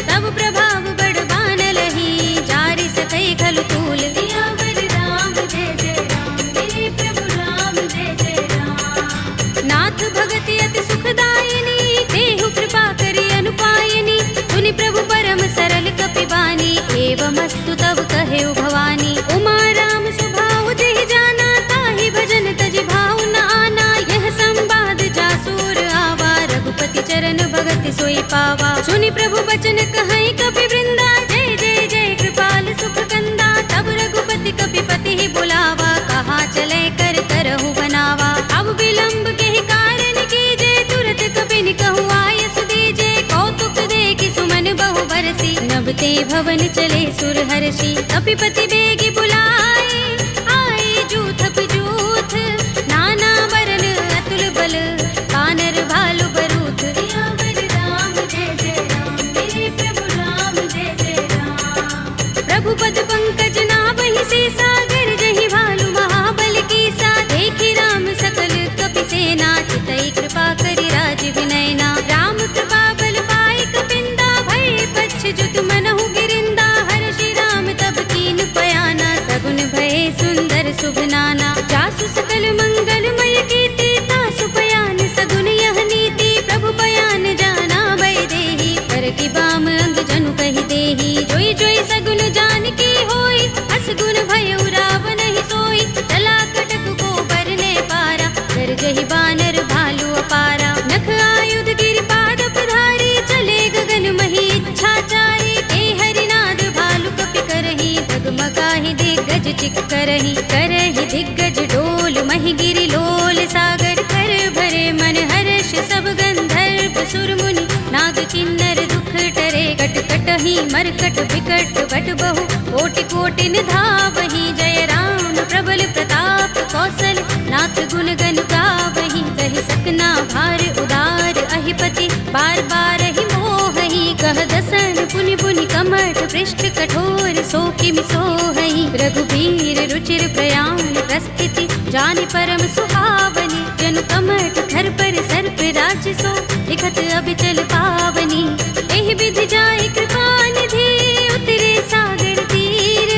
तब प्रभाव बड़बान लही, जारि सकई खलु तूल। सियावर राम जय जय राम, मेरे प्रभु राम जय जय राम। नाथ भगति अति सुखदायिनी, देहु कृपा करि अनुपायिनी। सुनि प्रभु परम सरल कपि बानी, एवमस्तु तब कहेउ भवानी। उमा राम सुभाउ जेहि जाना, ताहि भजन तजि भाउ न आना। यह संवाद जासुर आवा, रघुपति चरण भगति सोई पावा। सुनि प्रभु बचन कहई कपि वृंदा, जय जय जय कृपाल सुख कंदा। तब रघुपति कपि पति ही बुलावा, कहा चले कर करहु बनावा। अब विलंब के ही कारण कीजे, तुरत कपि निकहु आयस दीजे। कौतुक देखि सुमन बहु बरसी, नभते भवन चले सुर हर्षि। कपिपति बेगी बुलाए, आए जूथ जूथ। नाना बरन अतुल बल, कानर भालु बरूथ। सियावर राम जय जय राम, मेरे प्रभु राम जय जय राम। प्रभु पद पंकज नावहि से, सागर जहि भालु महाबल कीसा। देखि राम सकल कपि सेना, चितई कृपा करि राज विनयना। राम कृपा बल पाई कपिंदा, भय पच्छ जुत मनहु गिरिंदा। हर्षि राम तब कीन पयाना, सगुन भय सुंदर शुभ नाना। जासु सकल मंगलमय कीर्ति, तासु पयान सगुन यह नीति। प्रभु पयान जाना भय देहि, कर की बाम अंग जनु कहि देहि। जोई जोई सगुन जान की होई, असगुन भयउ रावण ही सोई। चला कटक को बरने पारा, कर जहि बानर भालु अपारा। नख आयुध गिरिपाद पधारी, चले गगन मही इच्छाचारी। ते हरिनाद भालु कपि करही, डगमगाहि दिग्गज चिक करही। करही दिग्गज डोल, महि गिरि लोल सागर। कर भरे मन हर्ष सब गंधर्व सुर मुनि, नाग किन्नर दुख टरे। कट कटहि मरकट विकट बट बहु, कोटि कोटि निधावहि। जय राम प्रबल प्रताप कौशल, नाथ गुण गन गावहि। कहि सकना भार उदार अहिपति, बार बार ही मोहहि। कह दसन पुनि पुनि कमठ, पृष्ठ कठोर सो किमि सोहहि। रघुबीर रुचिर प्रयाण प्रस्थिति, जानि परम सुहावनी। जनु कमठ धर पर सर्प राज सो, लिखत अबिचल पावनी। एहि विधि जाय कृपा निधि, उतरे सागर तीर।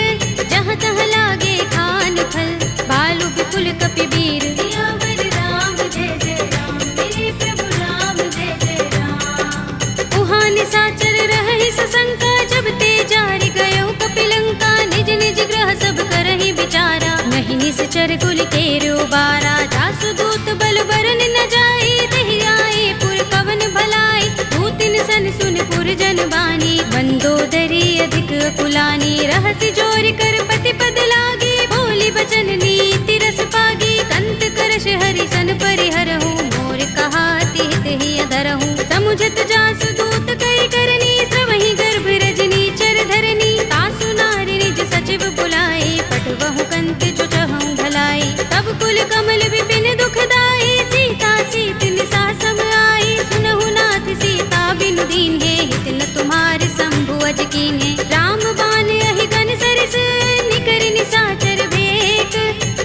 जहाँ तहाँ लागे खान फल, भालु विपुल कपि वीर। सियावर राम जय जय राम, मेरे प्रभु राम जय जय राम। उहाँ निशाचर रहहि सशंका, जब ते जारि गयो कपिलंका। निज निज ग्रह सब करहि विचारा, नहीं निश्चर कुल केरो बारा। जासु दूत बल बरन न जाई, देहि आए पुर कवन भलाई। दूतिन सन बचन सुन पुरजन बानी। मंदोदरी अधिक कुलानी, रहस्य जोर कर पति पद लागी। बोली बचन नीति रस पागी, कंत करश हरि सन परिहरहु। मोर कहा हित ही अधरहु, समुझत जासु दूत कर करनी। श्रवहि गर्भ रजनी चर धरनी, तासु नारी निज सचिव बुलाए। पटवहु कंत जो चहु भलाई, तब कुल कमल विपिन दुखदाई। सीता सीत निसा सम आई, सुनहु नाथ सीता बिनु दीन्हे। हित न तुम्हार शंभु अज कीन्हे, राम बाण अहि गन सरिस। निकर निसाचर भेक,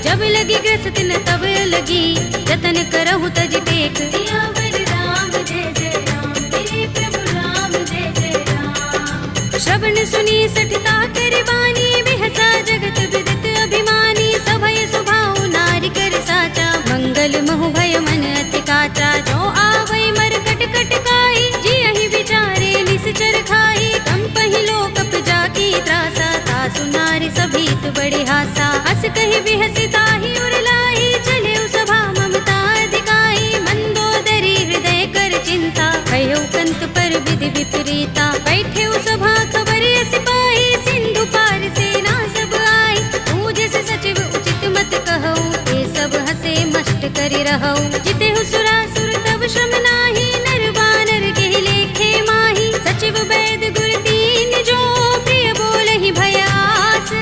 जब लगी ग्रस्त न तब लगी। जतन करहु तज टेक, सियावर राम जय जय राम। मेरे प्रभु राम जय जय राम। श्रवण सुनी सठता कर बानी, बिहसा जगत विदित अभिमानी। सभय सुभाउ नारी कर साचा, मंगल महु भय मन अति काचा। जो आवै मरकट कट काई, जियहि विचारे निश्चर खाई। कंपहि लोकप जाकी त्रासा, तासु नारी सभीत बड़े हासा। हस कहि बिहसि ताहि उर लाई, चले सभा ममता अधिकाई। मंदोदरी हृदय कर चिंता, भयउ कंत पर विधि विपरीता। बैठे सभा खबर सिपाही, सिंधु पार सेना सब आई। पूजस सचिव उचित मत कहऊ, ये सब हसे मष्ट करि रहऊ। जितेहु सुरासुर तब श्रम नाही, नर बानर के लेखे माही। सचिव वैद गुर दीन जो, प्रिय बोलहि भयास।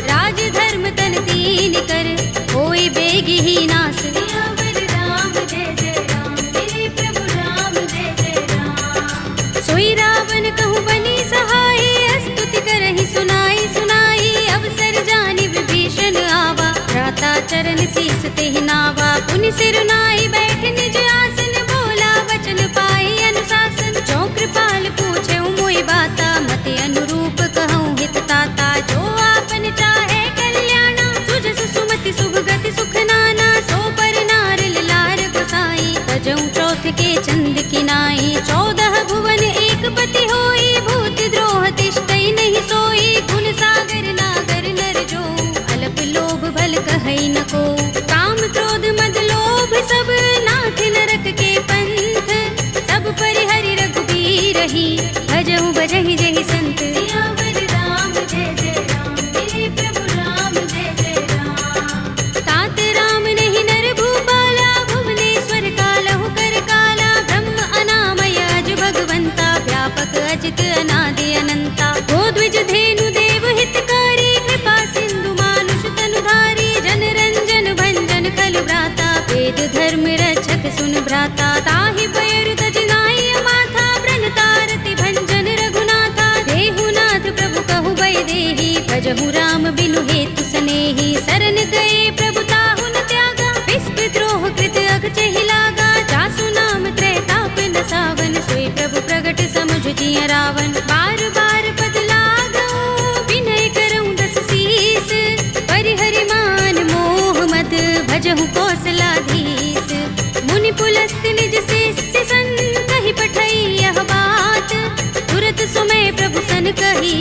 राज धर्म तन दीन कर, होई बेगी ही नास। सियावर राम जय जय राम, मेरे प्रभु राम जय जय राम। सोई रावण कहूँ बनी सहाय, स्तुति करहि सुनाई सुनाई। अवसर जानि विभीषण आवा, भ्राता चरण शीस तेहि नावा। पुनि सिर नाई बैठ निज आसन, बोला वचन पाई अनुशासन। जो कृपाल पूछे मोहि बाता, मति अनुरूप कहूँ हित ताता। जो आपन चाहे कल्याणा, सुजस सुमति शुभ गति सुख नाना। सो पर नार लार गोसाई, तजऊ चौथ के चंद की नाई। 14 भुवन एक पति होई, भूत द्रोह तिष्ठई नहीं सोई। गुण सागर नागर नर जो, अलप लोभ भल कहई न को। काम क्रोध मद लोभ सब, नाथ नरक के पंथ। सब परिहरि रघुबीर ही, भजहु भजहि जहि संत। सियावर राम जय जय राम, मेरे प्रभु राम जय जय राम। तात राम नहीं नर भूपाला, भुवनेश्वर कालहु कर काला। ब्रह्म अनामय अज भगवंता, व्यापक अजित अनादि अनंता। गोद्विज धेनु देव हितकारी, कृपा सिंधु मानुष तनुधारी। जन रंजन भंजन खल भ्राता, वेद धर्म रक्षक सुन भ्राता। ताहि पैर तज नाई माथा, व्रण तारति भंजन रघुनाथा। देहु नाथ प्रभु कहु भय देहि, भजहु राम बिनु हेतु सनेहि। शरण गए प्रभु ताहु न त्यागा, विस्पृत द्रोह कृत अघचहि लागा। जासु नाम त्रैताप न सावन, सोई प्रभु प्रगट समुझ जिय रावण। बार बार पद लागऊ, विनय करऊँ दस शीस। परिहरि मान मोह मद, भजहु कौशलाधीश। मुनि पुलस्त निज शिष्य सन, कहि पठई यह बात। तुरत सुमय प्रभु सन कही,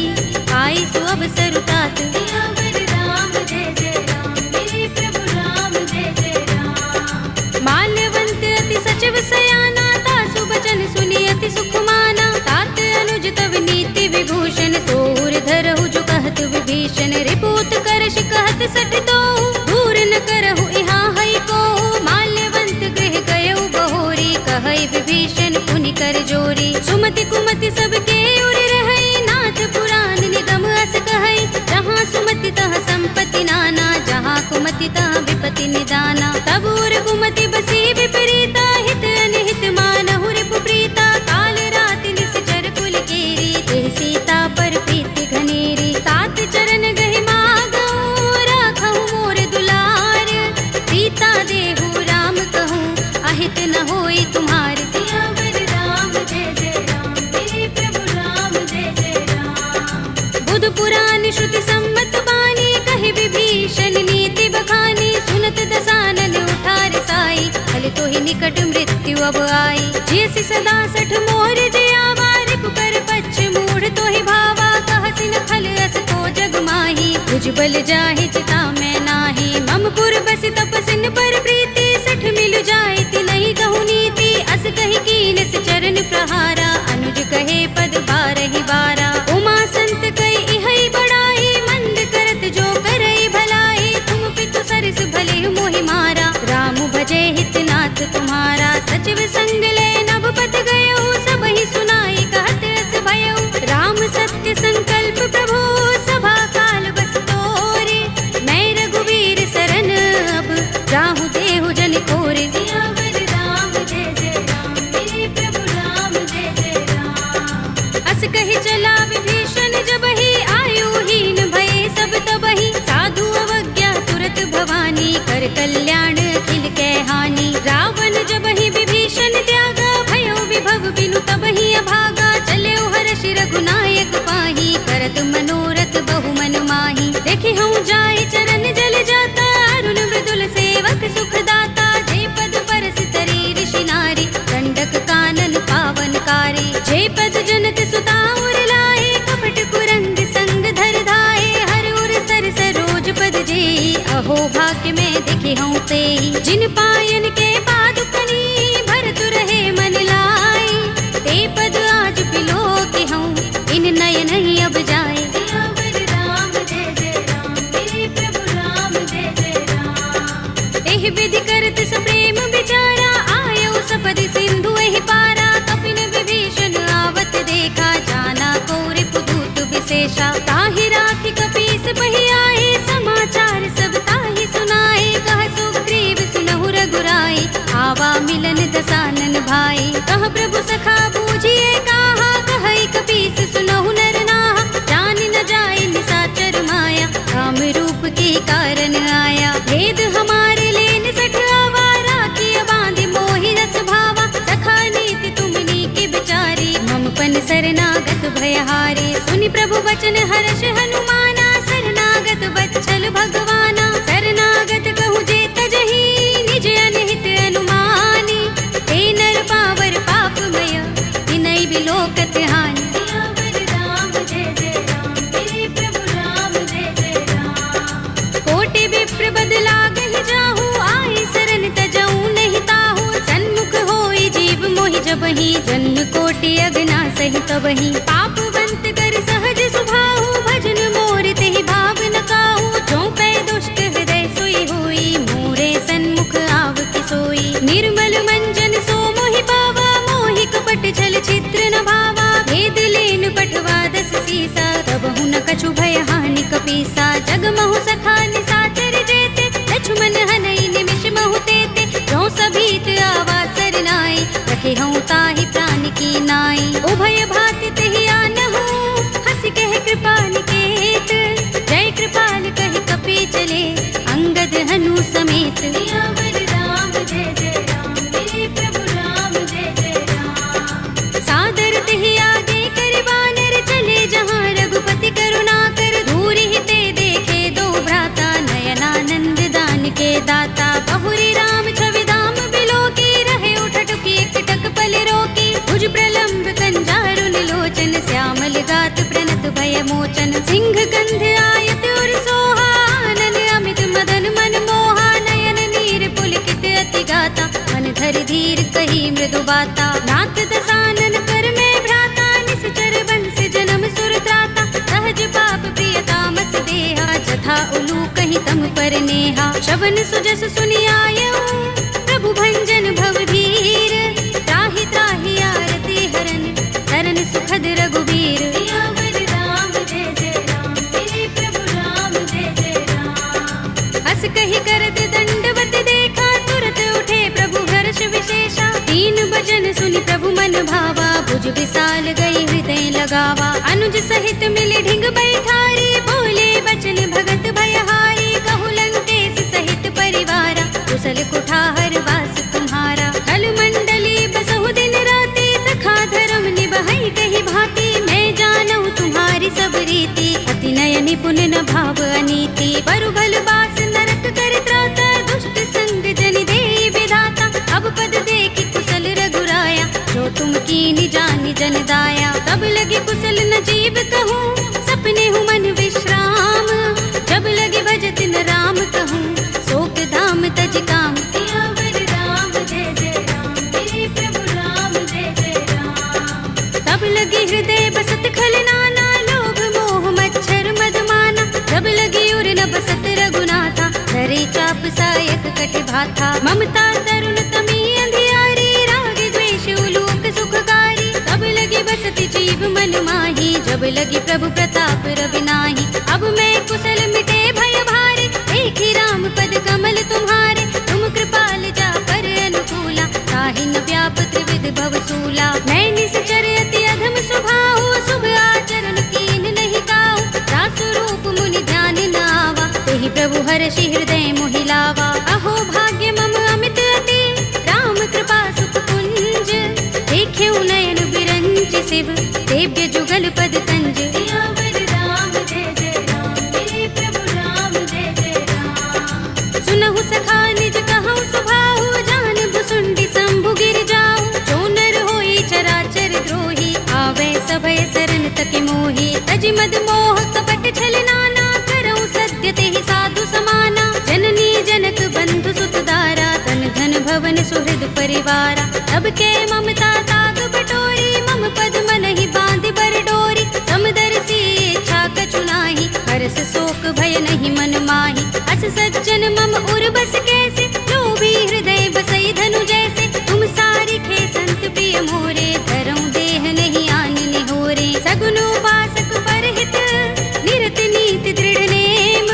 आई सु अवसर तात। सियावर राम जय जय राम, मेरे प्रभु राम जय जय राम। माल्यवंत अति सचिव सयाना, तासु बचन सुनि अति सुख माना। तात अनुज तव नीति विभूषण, तोर धरहु जो कहत विभीषण। रिपुत करश कहत सठ दो, दूर न करहु यहाँ हई को। माल्यवंत गृह गयउ बहोरी, कहई विभीषण पुनि कर जोरी। सुमति कुमति सबके उर रहई, नाथ पुराण निगम अस कहई। जहाँ सुमति तहाँ संपत्ति नाना, जहाँ कुमति तहाँ विपत्ति निदाना। तब उर कुमति बसी विपरीता, हित अनहित मानहु रिपु प्रीता। काल रात निश्चर कुल केरी, तेहि सीता पर प्रीति घनेरी। तात चरण गहि मागऊ, राखहु मोर दुलार। सीता देहु राम कहूँ, अहित न होई तुम्हार। सियावर राम जय जय राम, मेरे प्रभु राम जय जय राम। बुध पुराण श्रुति सम्मत बानी, कहि विभीषण नीति बखानी। सुनत दसानन उठार साई, फल तो ही निकट मृत्यु अब आई। जैसी सदा सठ मोर जयावा, रिपु कर पच्छ मूढ़ तो ही भावा। कहसि न खल अस को जग माही, तुझ बल जाहि चिता में नाही। मम पुर बस तपसिन पर प्रीति, सठ मिल जाए ति नहीं कहु नीति। अस कहि कीन से चरण प्रहारा, अनुज कहे हंस कही चला विभीषण जबहि आयुहीन भये सब तबहि साधु अवज्ञा तुरत भवानी कर कल्याण अखिल कै हानि रावण जबहि विभीषण त्यागा भयो विभव बिनु तबहि अभागा चले हर्ष रघुनायक पाही करत मनोरथ बहु मन माही देखि हूँ जाय चरण जल जाता अरुण मृदुल सेवक सुख दाता जे पद परस तरी ऋषि नारी दंडक कानन पावन कारी जे पद जनक सुता उर लाए कपट कुरंग संग धर धाए हर उर सर सरोज पद जेई अहो भाग्य में देखे हूँ ते जिन पायन के पादुकनी भरतु रहे मन लाई ते पद आज पिलो के हूँ इन नयन ही अब जाए एहि विधि करत सप्रेम विचारा आयो सपदि सिंधु एहि पारा कपिन विभीषण आवत देखा जाना कोरि पुदूत विशेषा ताहि राखि कपीस बहि आए समाचार सब ताहि सुनाए कह सुग्रीव सुनहु रघुराई आवा मिलन दसानन भाई कह प्रभु सखा बूझिए काहा कहई कपीस सुनहु नर नाहा जान न जाए निसाचर माया काम रूप के कारण आया भेद हमारे लेन सठ आवारा किया बांधि मोहि रस भावा सखा नीति तुमनी के बिचारी ममपन शरणागत भयहारी सुनि प्रभु वचन हर्ष हनुमाना शरणागत बच्चल भगवाना शरणागत कहु जे तजहि निज अनहित अनुमानी हे नर पावर पापमय तिनहि बिलोकत हानि कोटि विप्र बदला गहि जाहू आए शरण तजऊ नहीं ताहू सन्मुख होई जीव मोहि जबहि जन्म कोटि अगना सहि तबहि पापवंत कर सहज सुभाहु भजन मोर तेहि भाव न काहू जो पै दुष्ट हृदय सोई होई मोरे सन्मुख आव कि सोई निर्मल मंजन सो मोहि पावा मोहि कपट छल चित्र न भावा भेद लेन पठवा दस सीसा तब हुन कछु भय हानि कपीसा जग महु सखा निसाचर जेते लक्ष्मण हनई निमिष महु तेते जो सभीत आवा सरनाई रखे हूँ ताहि प्राण की नाई उभय भाति तेहि आनहु हंस कह कृपा निकेत जय कृपाल कहि कपि चले अंगद हनु समेत सादर तेहि आगे कर बानर चले जहाँ रघुपति करुणा कर दूर ही ते देखे दो भ्राता नयनानंद दान के दाता बहुरी राम छवि धाम बिलो की रहे उठटुकी एकटक पल रोकी भुज प्रलंब कंजारु निलोचन श्यामल गात प्रणत भय मोचन सिंह गंध आयत उर सोहा आनन अमित मदन मन मोहा नयन नीर पुलकित अति गाता मन धर धीर कही मृदु बाता नाथ दसानन कर में भ्राता निश्चर बंस जन्म सुर त्राता सहज पाप प्रियतामस देहा जथा उलू कहीं तम पर नेहा श्रवण सुजस सुनि आयऊ प्रभु भंजन भव भीर त्राहि त्राहि आरती हरन शरण सुखद रघुबीर हस कही करत दंडवत देखा तुरत उठे प्रभु हर्ष विशेषा तीन भजन सुनि प्रभु मन भावा भुज विशाल गई हृदय लगावा अनुज सहित मिले ढिंग बैठारी बोले बचन भगत भयहारी कहु लंकेश सहित परिवारा कुशल कुठार वास तुम्हारा कल मंडली बसहु दिन राति सखा धर्म निबहै कही भांति मैं जानू तुम्हारी सब रीति अति नय निपुण न भाव अनीति बरु भल बास नरक कर त्राता दुष्ट संग जन दे विधाता अब पद देखि कुशल रघुराया जो तुम कीनि जानि जन दाया तब लगे कुशल न जीव कहूँ सपने हूँ मन विश्राम जब लगे भजत न राम कहूँ शोक धाम तज काम तब लगे हृदय बसत खल नाना लोभ मोह मच्छर मदमाना तब लगे उर न बसत रघुनाथा धरे चाप सायक कट भाथा ममता तरुण तमी अंधियारी राग द्वेष उलोक सुखकारी तब लगे बसत जीव मन माही जब लगे प्रभु प्रताप रविनाही अब मैं कुशल मिटे भय भारे देखी राम पद कमल तुम्हारे तुम कृपाल जा पर अनुकूला ताहि न व्याप त्रिविध भव सूला मैं निश्चर अति अधम स्वभाव दिव्य जुगल पद तंज। सियावर राम जय जय राम, मेरे प्रभु राम जय जय राम। सुनहु सखा निज कहु सुभाहु, जान भुसुंडी शंभु गिर जाऊ। जो नर होई चराचर द्रोही, आवे सभय शरण तक मोही। तज मद मोह कपट छल नाना, करऊं सत्य तेहि साधु समाना। जननी जनक बंधु सुत दारा, तन धन भवन सुहृद परिवारा। तब के ममता ताग बटोरी, मम पद मन ही बांध बर डोरी। समदर्शी इच्छा कछु नाही, हर्ष शोक भय नहीं मन माही। अस सज्जन मम उर बस कैसे, लोभी हृदय बसई धनु जैसे। तुम सारी खे संत प्रिय मोरे, धरऊं देह नहीं आन निहोरे। सगुन उपासक परहित, निरत नीति दृढ़ नेम।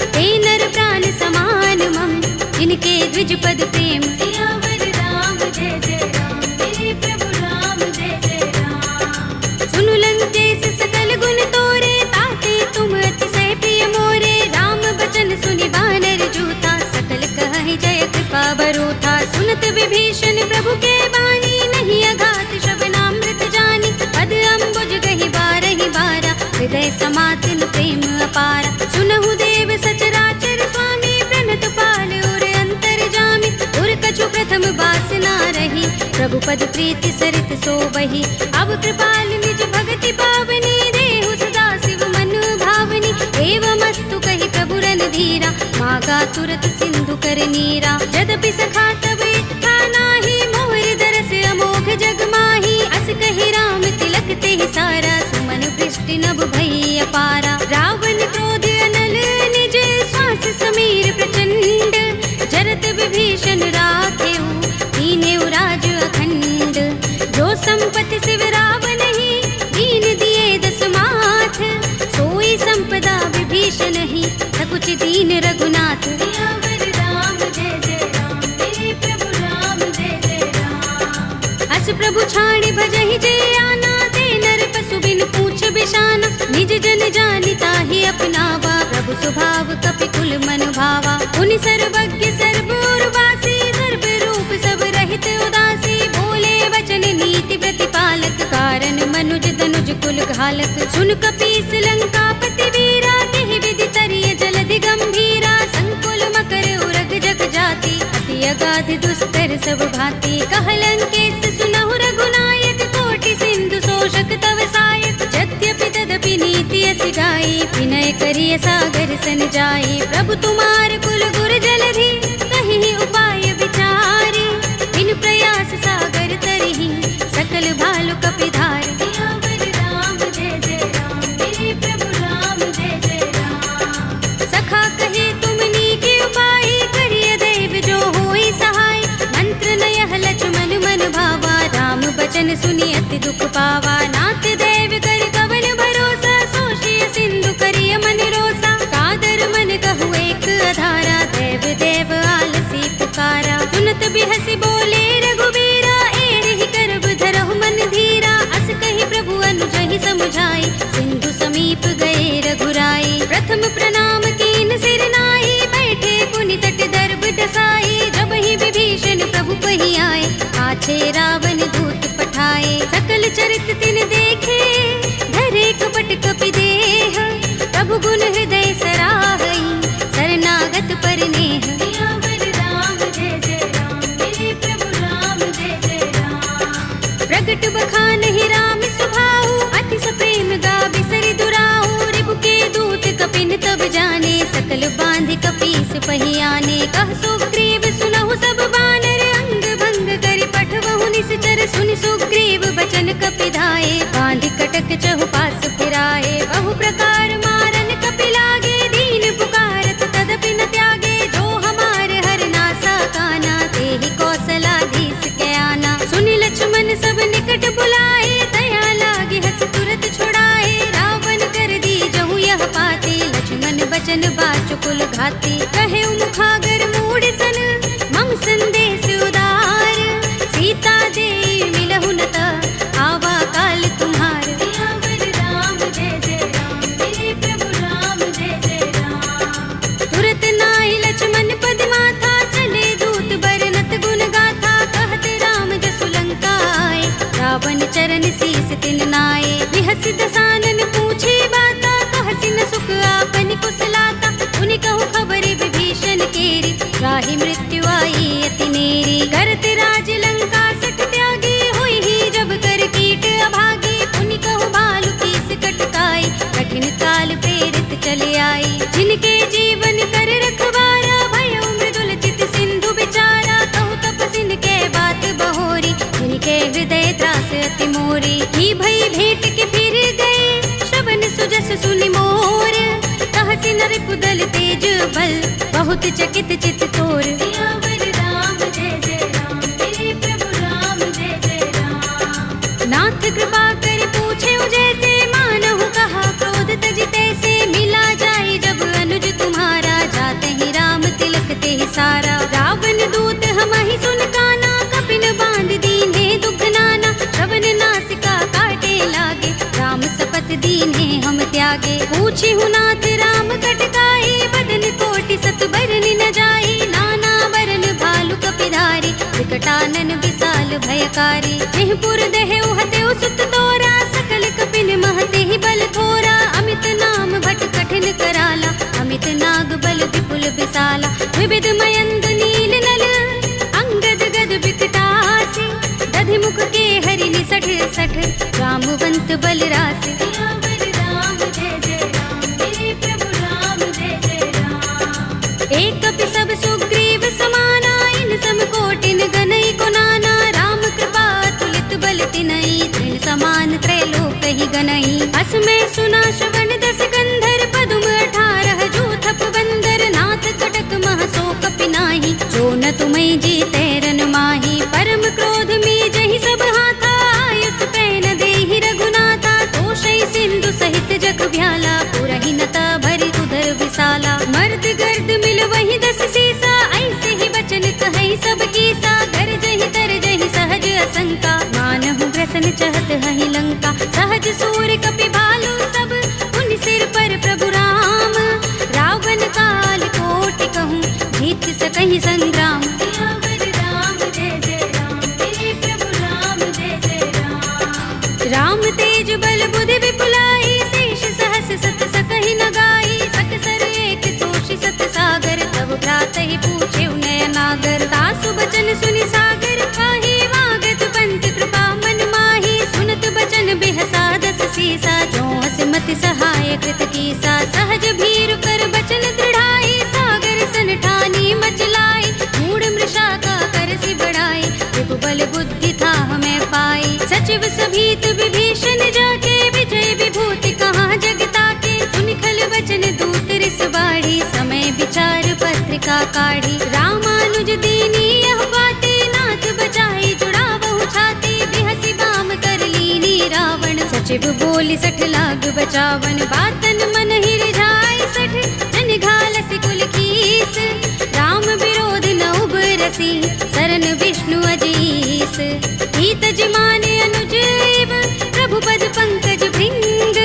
ते नर प्राण समान मम, इनके द्विज पद प्रेम। सियावर राम जय जय राम, मेरे प्रभु राम जय जय राम। सुनु लंकेश सकल गुण तोरे, ताते तुम अतिशय प्रिय मोरे। राम बचन सुनि बानर जूथा, सकल कहहि जय कृपा बरूथा। सुनत विभीषण प्रभु के बानी, नहीं अघात श्रवणामृत जानी। पद अम्बुज गहि बारहि बारा, हृदय समातिन प्रेम अपारा। सुनहु देव सचराचर स्वामी, प्रणत पाल उर अंतर जामी। उर कछु प्रथम बासना रही, प्रभु पद प्रीति सरित सोबहि। अब कृपाल निज भगति पावनी, देहु सदा शिव मन भावनी। एवमस्तु कहि प्रभु रणधीरा, मागा तुरत सिंधु कर नीरा। यद्यपि सखा तब इच्छा नाही, मोर दरस अमोघ जग माही। अस कहि राम तिलक तेहि सारा, सुमन वृष्टि नभ भई अपारा। रावण क्रोध अनल निज, श्वास समीर प्रचंड। जरत विभीषण राखेउ, दीनेउ राज अखंड। जो संपत्ति शिव रावण ही, दीन दिए दस माथ। सोई संपदा विभीषण ही, सकुच दीन रघुनाथ। सियावर राम जय जय राम, मेरे प्रभु राम जय जय राम। अस प्रभु छाड़ी भजहि जे आना, ते नर पशु बिन पूछ बिशाना। निज जन जानि ताहि अपनावा, प्रभु स्वभाव कपि कुल मन भावा। उनि सर्वज्ञ सर्व उर्वासी, सर्व रूप सब रहित उदासी। बोले वचन नीति प्रतिपालक, कारण मनुज तनुज कुल घालक। सुन कपीस लंकापति वीरा, तेहि विधि तरिय जलधि गंभीरा। संकुल मकर उरग जग जाति, अति अगाध दुष्कर सब भांति। कह लंकेश सुनहु रघुनायक, कोटि सिंधु शोषक तव सायक। यद्यपि तदपि नीति अस गाई, विनय करिय सागर सन जाई। प्रभु तुम्हार कुल गुर जलधि, कहि उपाय विचारी। बिन प्रयास सागर तरहि, सकल भालु कपिधारी। सियावर राम जय जय राम, मेरे प्रभु राम जय जय राम। सखा कहे तुमनी के उपाय, करिय दैव जो होई सहाय। मंत्र नयह लक्ष्मण मन भावा, राम बचन सुनि अति दुख पावा। नाथ दैव कर कवन भरोसा, सोषिय सिंधु करिय मन रोसा। कादर मन कहु एक अधारा, देव देव आलसी पुकारा। सुनत बिहसि बोले रघुबीरा, एहि करब धरहु मन धीरा। अस कहि प्रभु अनुजहि समुझाई, सिंधु समीप गए रघुराई। प्रथम प्रणाम कीन सिर नाई, बैठे पुनि तट दर्भ डसाई। जब ही विभीषण प्रभु पहि आए, पाछे रावण दूत पठाए। सकल चरित तिन देखे, धरे कपट कपि देह। प्रभु गुण हृदय सराहई, शरणागत परनेह। सियावर राम जय जय राम, मेरे प्रभु राम जय जय राम। प्रगट बखानहि राम सुभाऊ, अति सप्रेम गाबि सरि दुराऊ। रिपु के दूत कपिन तब जाने, सकल बांधि कपीस पहि आने। कह सुग्रीव सुनहु सब बानर, अंग भंग करि पठवहु निश्चर। सुनि सुग्रीव बचन कपिधाए, बांधि कटक चहुपास फिराए। बहु प्रकार मारन कपि लागे, दीन पुकारत तदपि न त्यागे। जो हमार हर नासा काना, तेहि कौशलाधीश के आना। सुनि लक्ष्मण सब निकट बुलाए, दया लागे हस तुरत छुड़ाए। रावण कर दी जहु यह पाते, लक्ष्मण बचन बाचुकुल घाते। कहे मुखागर मूढ़ सन, मम संदेश उदार। सीता दे मिलहु न त, आवा काल तुम्हार। सियावर तुलसी दसानन पूछे बाता, कहसी न सुख आपन कुशलाता। उनि कहु खबर विभीषण केरी, राहि मृत्यु आई अति नेरी। करत राज लंका सठ त्यागी, हुई ही जब कर कीट अभागी। उनि कहु भालु कीस कटकाई, कठिन काल प्रेरित चले आई। जिनके जीवन कर रखवारा, भयउ मृदुल चित सिंधु बिचारा। कहु तपसिन के बात बहोरी, जिनके हृदय त्रास अति मोरी। ही भई भेंट के फिर गए, श्रवण सुजस सुनि मोर। कहसी नर कुदल तेज बल, बहुत चकित चित तोर। सियावर राम जय जय राम, मेरे प्रभु राम जय जय राम। नाथ कृपा कर पूछे जैसे, मानहु कहा क्रोध तज तैसे। मिला जाए जब अनुज तुम्हारा, जाते ही राम तिलक ते सारा। रावण दूत हमहि सुन काना, कपिन बांध दीन्हे दुख नाना। श्रवण नासिका काटे लागे, राम सपत दीन्हे हम त्यागे। पूछी हूँ नाथ राम कटकाई, बदन कोटि सत बरन न जाई। नाना बरन भालु कपिधारी, विकटानन विशाल भयकारी। जेहपुर देहु हतेउ सुत तोरा, सकल कपिन महते ही बल थोरा। अमित नाम भट कठिन कराला, अमित नाग बल विपुल विशाला। विविध मयंद नील नल, अंगद गद विकटासी। दधि मुख के हरि निसठ सठ, रामवंत बल रासे। सियावर राम जय जय राम, मेरे प्रभु राम जय जय राम। एक कपि सब सुग्रीव समाना, इन सम कोटिन गनई को नाना। राम कृपा तुलित बल तिनई, तृण समान त्रैलोक ही गनई। अस में सुना श्रवण दस गंधर, पदुम 18 जूथप बंदर। नाथ कटक मह सो कपि नाही, जो न तुमई जीते रन माही। परम क्रोध में जहि सब हाथा, आयुष पैन देहि रघुनाथा। तोषई सिंधु सहित जग भ्याला, पुरहि नता भरि उदर विशाला। मर्द गर्द मिल वही 10 सीसा, ऐसे ही बचन कहई सब कीसा। गरजहि तरजहि सहज असंका, मानहु ग्रसन चहत हहि लंका। सहज सूर कपि भालु सब, उन सिर पर प्रभु राम। रावण काल कोटि कहूँ, जीत सकहि संग्राम। सियावर राम जय जय राम, मेरे प्रभु राम जय जय राम। राम तेज बल बुद्धि विपुलाई, शेष सहस सत सकहि न गाई। सकसर एक सोषि सत सागर, तब भ्रातहि पूछे नयनागर। तासु बचन सुनि सागर खाही, वागत पंत कृपा मन माही। सुनत बचन बिहसा 10 सीसा, जो हस मति सहाय कृत कीसा। सहज भीरु कर बचन दृढ़ाई, सागर सन ठानी मचलाई। मूढ़ मृषा का करसि बढ़ाई, विभु बल बुद्धि था हमें पाई। सचिव सभीत विभीषण जाके, विजय विभूति कहाँ जगता के। सुनि खल वचन दूत रिस बाढ़ी, समय विचार पत्रिका काढ़ी। रामानुज दीनी यह बाते, नाथ बचाई जुड़ावहु छाती। बिहसि बाम कर लीनी रावण, सचिव बोली 60 लाग बचावन। बातन मन ही रिझाई 60, जन घालसि कुल कीस। राम विरोध न उबरसी, सरन विष्णु अजीस। हित जिमाने अनुजीव, प्रभु पद पंकज भृंग।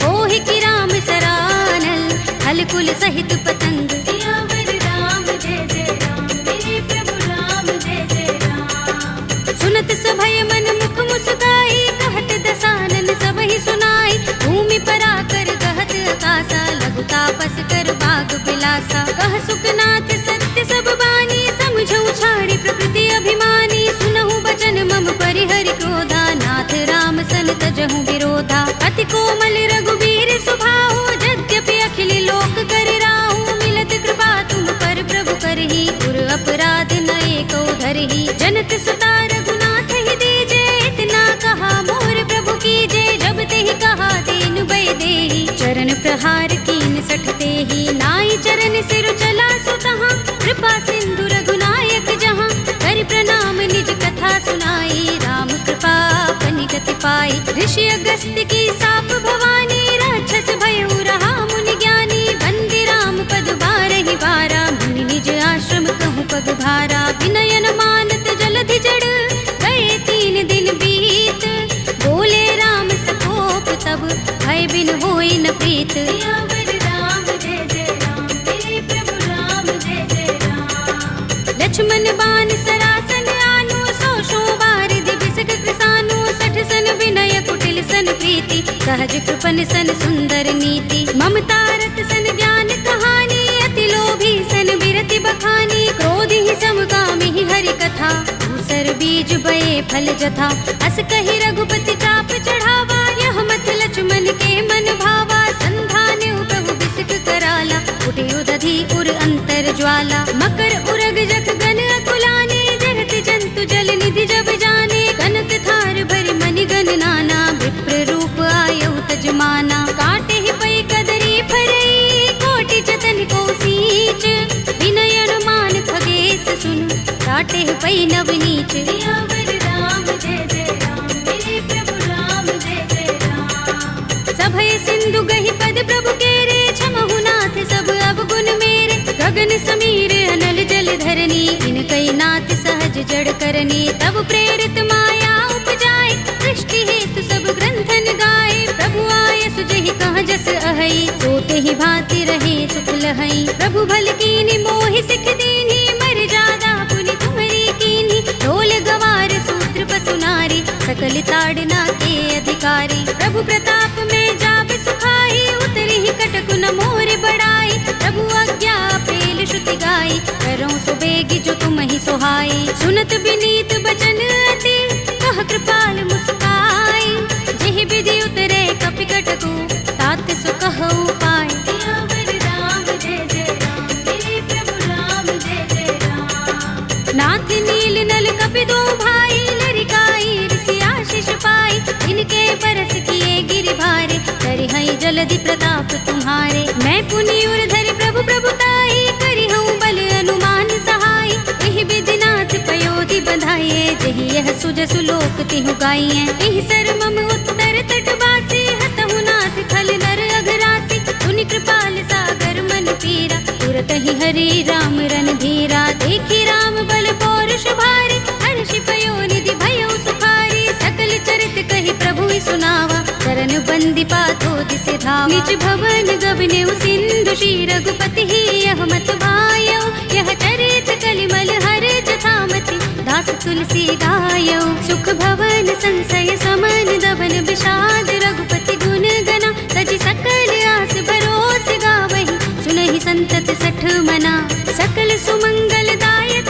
ओहि की राम सरानल, हल कुल सहित पतंग। सियावर राम जय जय राम, मेरे प्रभु राम जय जय राम। सुनत सभय मन मुख मुस्काई, कहत दसानन सबहि सुनाई। भूमि पराकर कहत आकाशा, लघु तापस कर बाग बिलासा। कह सुखनाथ सत्य सब बानी, समझौ छाड़ी प्रकृति अभिमानी। सुनहु बचन मम परिहरि क्रोधा, नाथ राम सन तजहु विरोधा। अति कोमल रघुबीर सुभाहु, यद्यपि अखिल लोक कर राहु। मिलत कृपा तुम पर प्रभु करही, पुर अपराध न एको धरही। जनत सुता रघुनाथ ही दीजे, इतना कहा मोर प्रभु कीजे। जब तेहि कहा दीन भय देहि, चरण प्रहार कीन 60 तेहि। नाई चरण सिर चला सुतहाँ, कृपा सिंधु रघुनायक जहाँ। कर प्रणाम निज कथा सुनाई, राम कृपा अपनि गति पाई। ऋषि अगस्त्य की साप भवानी, राक्षस भयउ रहा मुनि ज्ञानी। बंदी राम पद बारहि बारा, मुनि निज आश्रम कहूँ पग भारा। विनयन मानत जलधि जड़, गए 3 दिन बीत। बोले राम सकोप तब, भय बिन होई न प्रीत। सियावर राम जय जय राम, मेरे प्रभु राम जय जय राम। लक्ष्मण बान सरासन आनु, 100 बार दिबिसक कृसानु। 60 सन विनय कुटिल सन प्रीति, सहज कृपन सन सुंदर नीति, ममता रत सन ज्ञान कहानी, अति लोभी सन बिरति बखानी, क्रोध ही समकामी ही हरि कथा, दूसर बीज बये फल जथा, अस कहि रघुपति चाप चढ़ावा, यह मत लक्ष्मण के मन भावा, संधान प्रभु बिसिक कराला, उठे उदधि उर अंतर ज्वाला, मकर उरग जख गन अकुलाने, जरत जंतु जल निधि जब जाने, कनक थार भरि मनि गन नाना, विप्र रूप आयौ तजमाना, काटे ही पै कदरी फरई, कोटि जतन को सींच, विनय अनुमान खगेश सुन, काटे ही पै नवनीच, सियावर राम जय जय राम, मेरे प्रभु राम जय जय राम। सभय सिंधु गहि पद प्रभु केरे, छमहु नाथ सब अवगुण मेरे, गगन समीर अनल जल धरनी, इनकई नाथ सहज जड़ करनी, तब प्रेरित माया उपजाए, सृष्टि हेतु सब ग्रंथन गाए, प्रभु आय सुजहि कहाँ जस अहै, सोते ही भांति रहे सुख लहै, प्रभु भल कीनी मोहि सिख दीनी, मर जादा पुनि तुम्हरी कीनी, ढोल गवार सूत्र पसु नारी, सकल ताड़ना के अधिकारी, प्रभु प्रताप में जाप सुखाई, उतरी ही कटक न मोर बड़ाई, प्रभु आज्ञा पेल श्रुति गाई, करो सो बेगी जो तुम ही सोहाई, सुनत बिनीत बचन अति, कह कृपाल मुस्काई, जेहि विधि उतरे कपि कटकु, तात सुकह उपाय, सियावर राम जय जय राम, मेरे प्रभु राम जय जय राम। नाथ नील नल कपि दो भाई, लरिकाई ऋषि आशीष पाई, इनके बरस किए गिरि भारे, करि हई जलधि प्रताप तुम्हारे, मैं पुनि उर धरि प्रभु प्रभुताई, करि हूँ बल अनुमान सहाय, एहि विधि नाथ पयोधि बंधाइए, जहि यह सुजसु लोक तिहु गाइए, एहि सर मम उत्तर तट बासी, हतहु नाथ खल नर अघरासी, पुनि कृपाल सागर मन पीरा, तुरत ही हरि राम रन धीरा, देखी राम बल पौरुष भारी, हर्षि पयोनिधि भयो सुखारी, सकल चरित कहि प्रभु सुनावा, चरण बंदी पातो दिसे धावा, निज भवन गबने सिंधु श्री रघुपति ही, यह मत भायो, यह चरित कलिमल हर जथामति, दास तुलसी गायो, सुख भवन संशय समन दबन विषाद, रघुपति गुण गना, तजि सकल आस भरोस गावहि, सुनहि संतत सठ मना, सकल सुमंगल दायक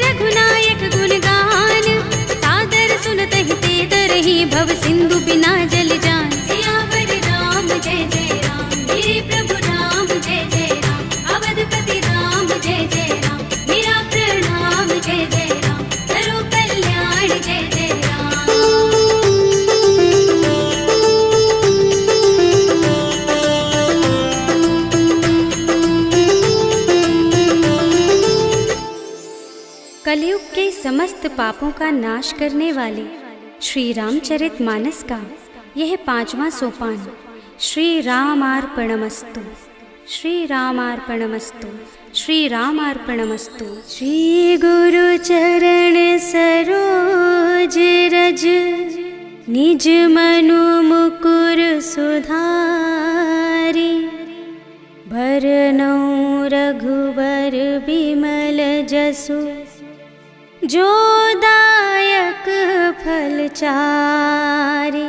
रघुनायक गुण गान, सादर सुनत ही ते तरहि, भव सिंधु बिना जल जान, सियावर राम जय जय राम, मेरे प्रभु राम जय जय राम, अवधपति राम जय जय राम, मेरा प्रणाम जय जय राम, करो कल्याण जय जय राम। कलयुग के समस्त पापों का नाश करने वाले श्री रामचरित मानस का यह 5वां सोपान, श्री रामार्पणमस्तु, श्री रामार्पणमस्तु, श्री रामार्पणमस्तु। श्री गुरु चरण सरोज रज, निज मनु मुकुर सुधारी, भरनौ रघुबर बिमल जसु, जो दायक फल चारि,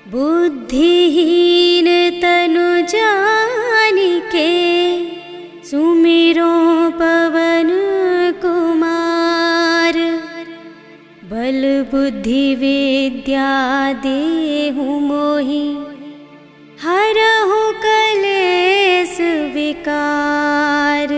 बुद्धिहीन तनु जानिके, सुमिरो पवन कुमार, बल बुद्धि विद्या देहु मोहि, हरहु कलेस विकार।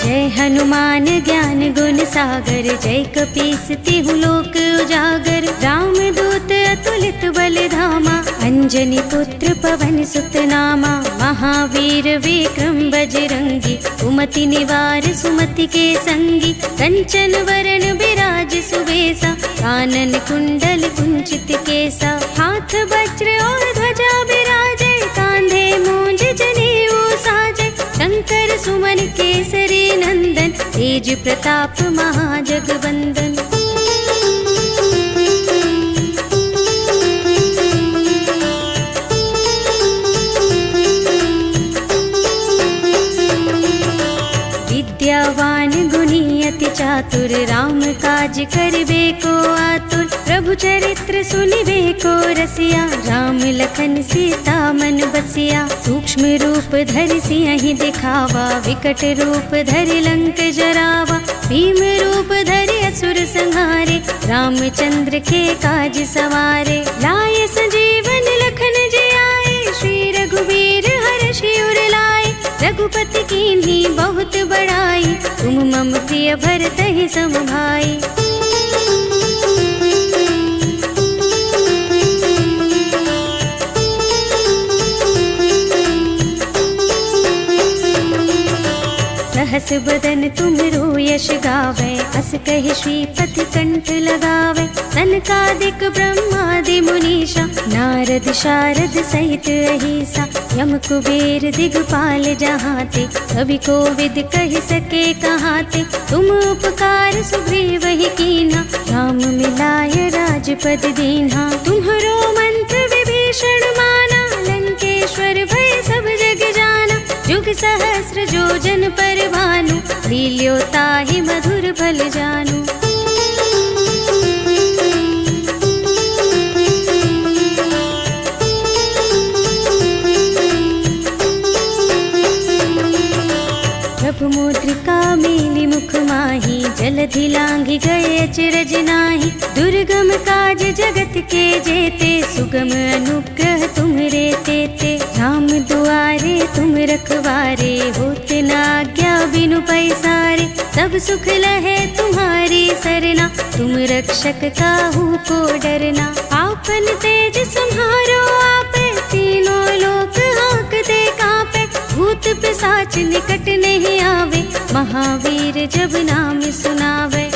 जय हनुमान ज्ञान गुण सागर, जय कपीस तिहु लोक उजागर, राम दूत अतुलित बल धामा, अंजनी पुत्र पवन सुत नामा, महावीर विक्रम बजरंगी, कुमति निवार सुमति के संगी, कंचन वरण बिराज सुबेसा, कानन कुंडल कुंचित केसा, हाथ वज्र और ध्वजा बिराजे, कांधे मूंज जनेऊ साजे, शंख कर सुमन केसरी नंदन, तेज प्रताप महाजगवंदन। विद्यावान गुणी अति चातुर, राम काज करबे को आतुर। प्रभु चरित्र सुनिबे को रसिया, राम लखन सीता मन बसिया। सूक्ष्म रूप धरि सियहि दिखावा, विकट रूप धरि लंक जरावा। भीम रूप धरि असुर संहारे, रामचंद्र के काज सवारे। लाए संजीवन लखन जियाए, श्री रघुवीर हर्षि उर लाए। रघुपति कीन्ही बहुत बड़ाई, तुम मम प्रिय भरतहि सम भाई। सहस बदन तुमरो यश गावे, अस कहि श्रीपति कंठ लगावे। सनकादिक ब्रह्मादि मुनीषा, नारद शारद सहित अहिसा। यम कुबेर दिगपाल जहाते, कवि कोविद कहि सके कहाते। तुम उपकार सुग्रीवहि कीन्हा, राम मिलाय राजपद दीन्हा। तुम्हरो मंत्र विभीषण माना, लंकेश्वर भय सब जग जाना। जुग सहस्र जो जन पर भानु, लील्यो ताहि मधुर फल जानु। प्रभु मुद्रिका मेलि मुख माहि, जलधि लांघि गए अचरज नाहि। दुर्गम काज जगत के जेते, सुगम अनुग्रह तुम्हरे तेते। राम दुआरे तुम रखवारे, होते न आज्ञा बिनु पैसारे। सब सुख लहे तुम्हारी सरना, तुम रक्षक काहू को डरना। आपन तेज सम्हारो आपे, तीनों लोक हांकते कांपे। भूत पिशाच निकट नहीं आवे, महावीर जब नाम सुनावे।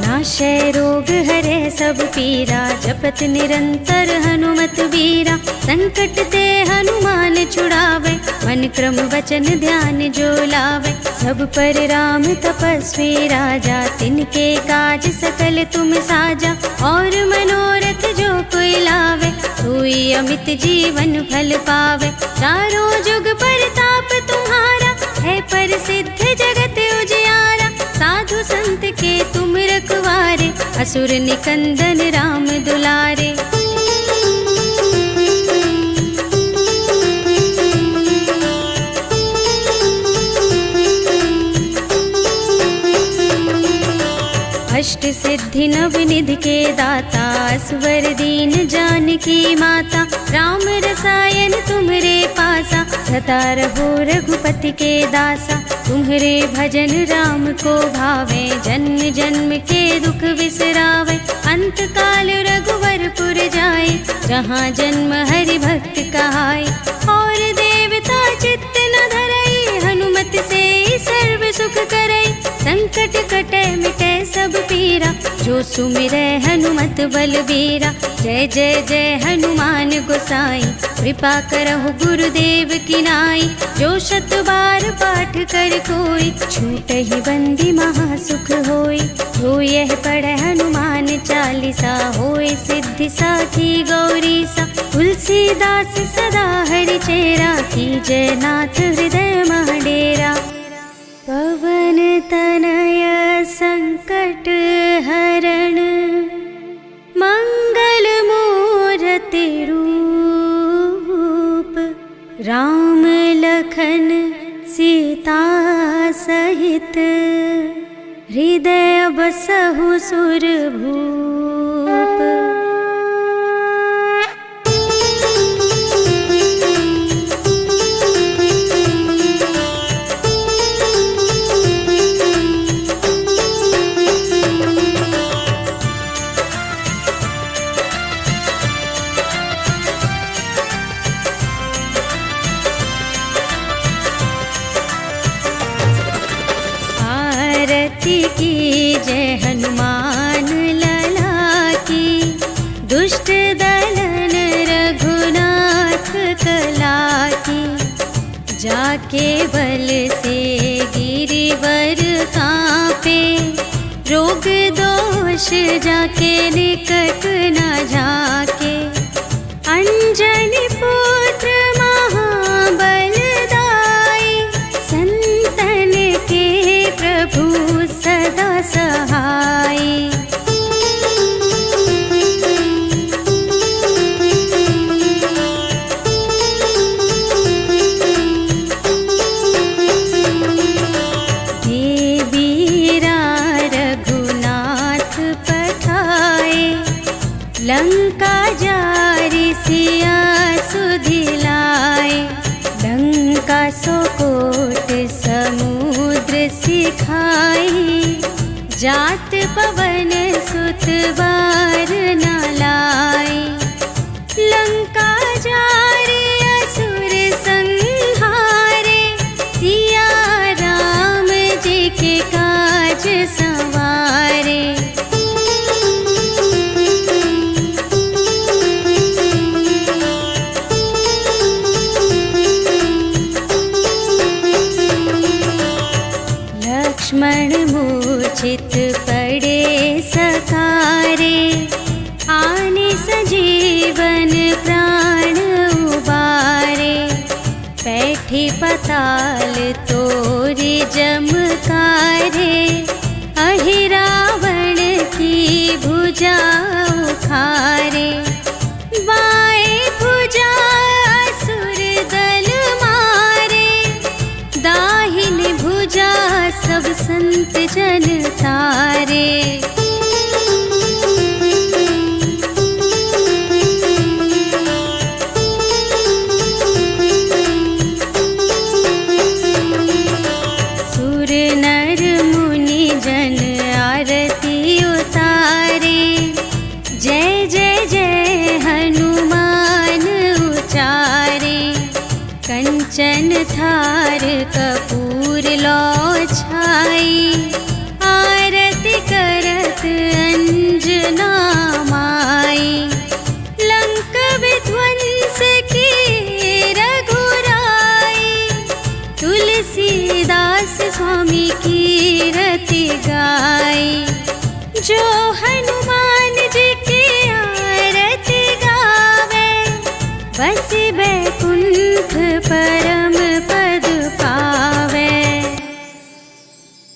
नाशय रोग हरे सब पीरा, जपत निरंतर हनुमत बीरा। संकट ते हनुमान छुड़ावे, मन क्रम वचन ध्यान जो लावे। सब पर राम तपस्वी राजा, तिनके काज सकल तुम साजा। और मनोरथ जो कोई लावे, सोई अमित जीवन फल पावे। चारों जुग परताप तुम्हारा, है प्रसिद्ध जगत उजियारा। साधु संत के तुम रखवारे, असुर निकंदन राम दुलारे। अष्ट सिद्धि नव निधि के दाता, असवर दीन जानकी माता। राम रसायन तुम्हरे पासा, सदा रहो रघुपति के दासा। तुम्हरे भजन राम को भावे, जन्म जन्म के दुख बिसरावे। अंत काल रघुवरपुर जाए, जहाँ जन्म हरि भक्त कहाए। और देवता चित्त न धरई, हनुमत से सर्व सुख करई। संकट कटे मिटे सब पीरा, जो सुमिरै हनुमत बलबीरा। जय जय जय हनुमान गोसाई, कृपा करहु गुरुदेव की नाई। जो शत बार पाठ कर कोई, छूटहि बंदी महासुख होई। जो यह पढ़े हनुमान चालीसा, होय सिद्धि साखी गौरीसा। तुलसीदास सदा हरि चेरा, कीजय नाथ हृदय मह डेरा। पवन तनय संकट हरण, मंगल मूरति रूप। राम लखन सीता सहित, हृदय बसहु सुरभूप। की जय हनुमान केवल से गिरिवर कांपे, रोग दोष जाके निकट न झाके। अंजनी पुत्र महाबलदाई, संतन के प्रभु सदा सहाय। लंका जारी सिया सुधिलाए, लंका सोकोट समुद्र सिखाई। जात पवन सुत बार न लाए, लंका जारी असुर संहारे। सिया राम जी के काज संवारे। लक्ष्मण मूर्छित पड़े सकारे, आने सजीवन प्राण उबारे। बैठी पताल तोरी जमकारे, अहि रावण की भुजा उखारे। बाएं भुजा असुर दल मारे, दाहिनी भुजा सब संत जन तारे। सुर नर मुनि जन आरती उतारे, जय जय जय हनुमान उचारे। कंचन थार कपूर लो छाई, आरती करत अंजना माई। लंक विध्वंस की रघुराई, तुलसीदास स्वामी की रति गाई। जो हनुमान जी की आरती गावे, बस बैकुंठ पर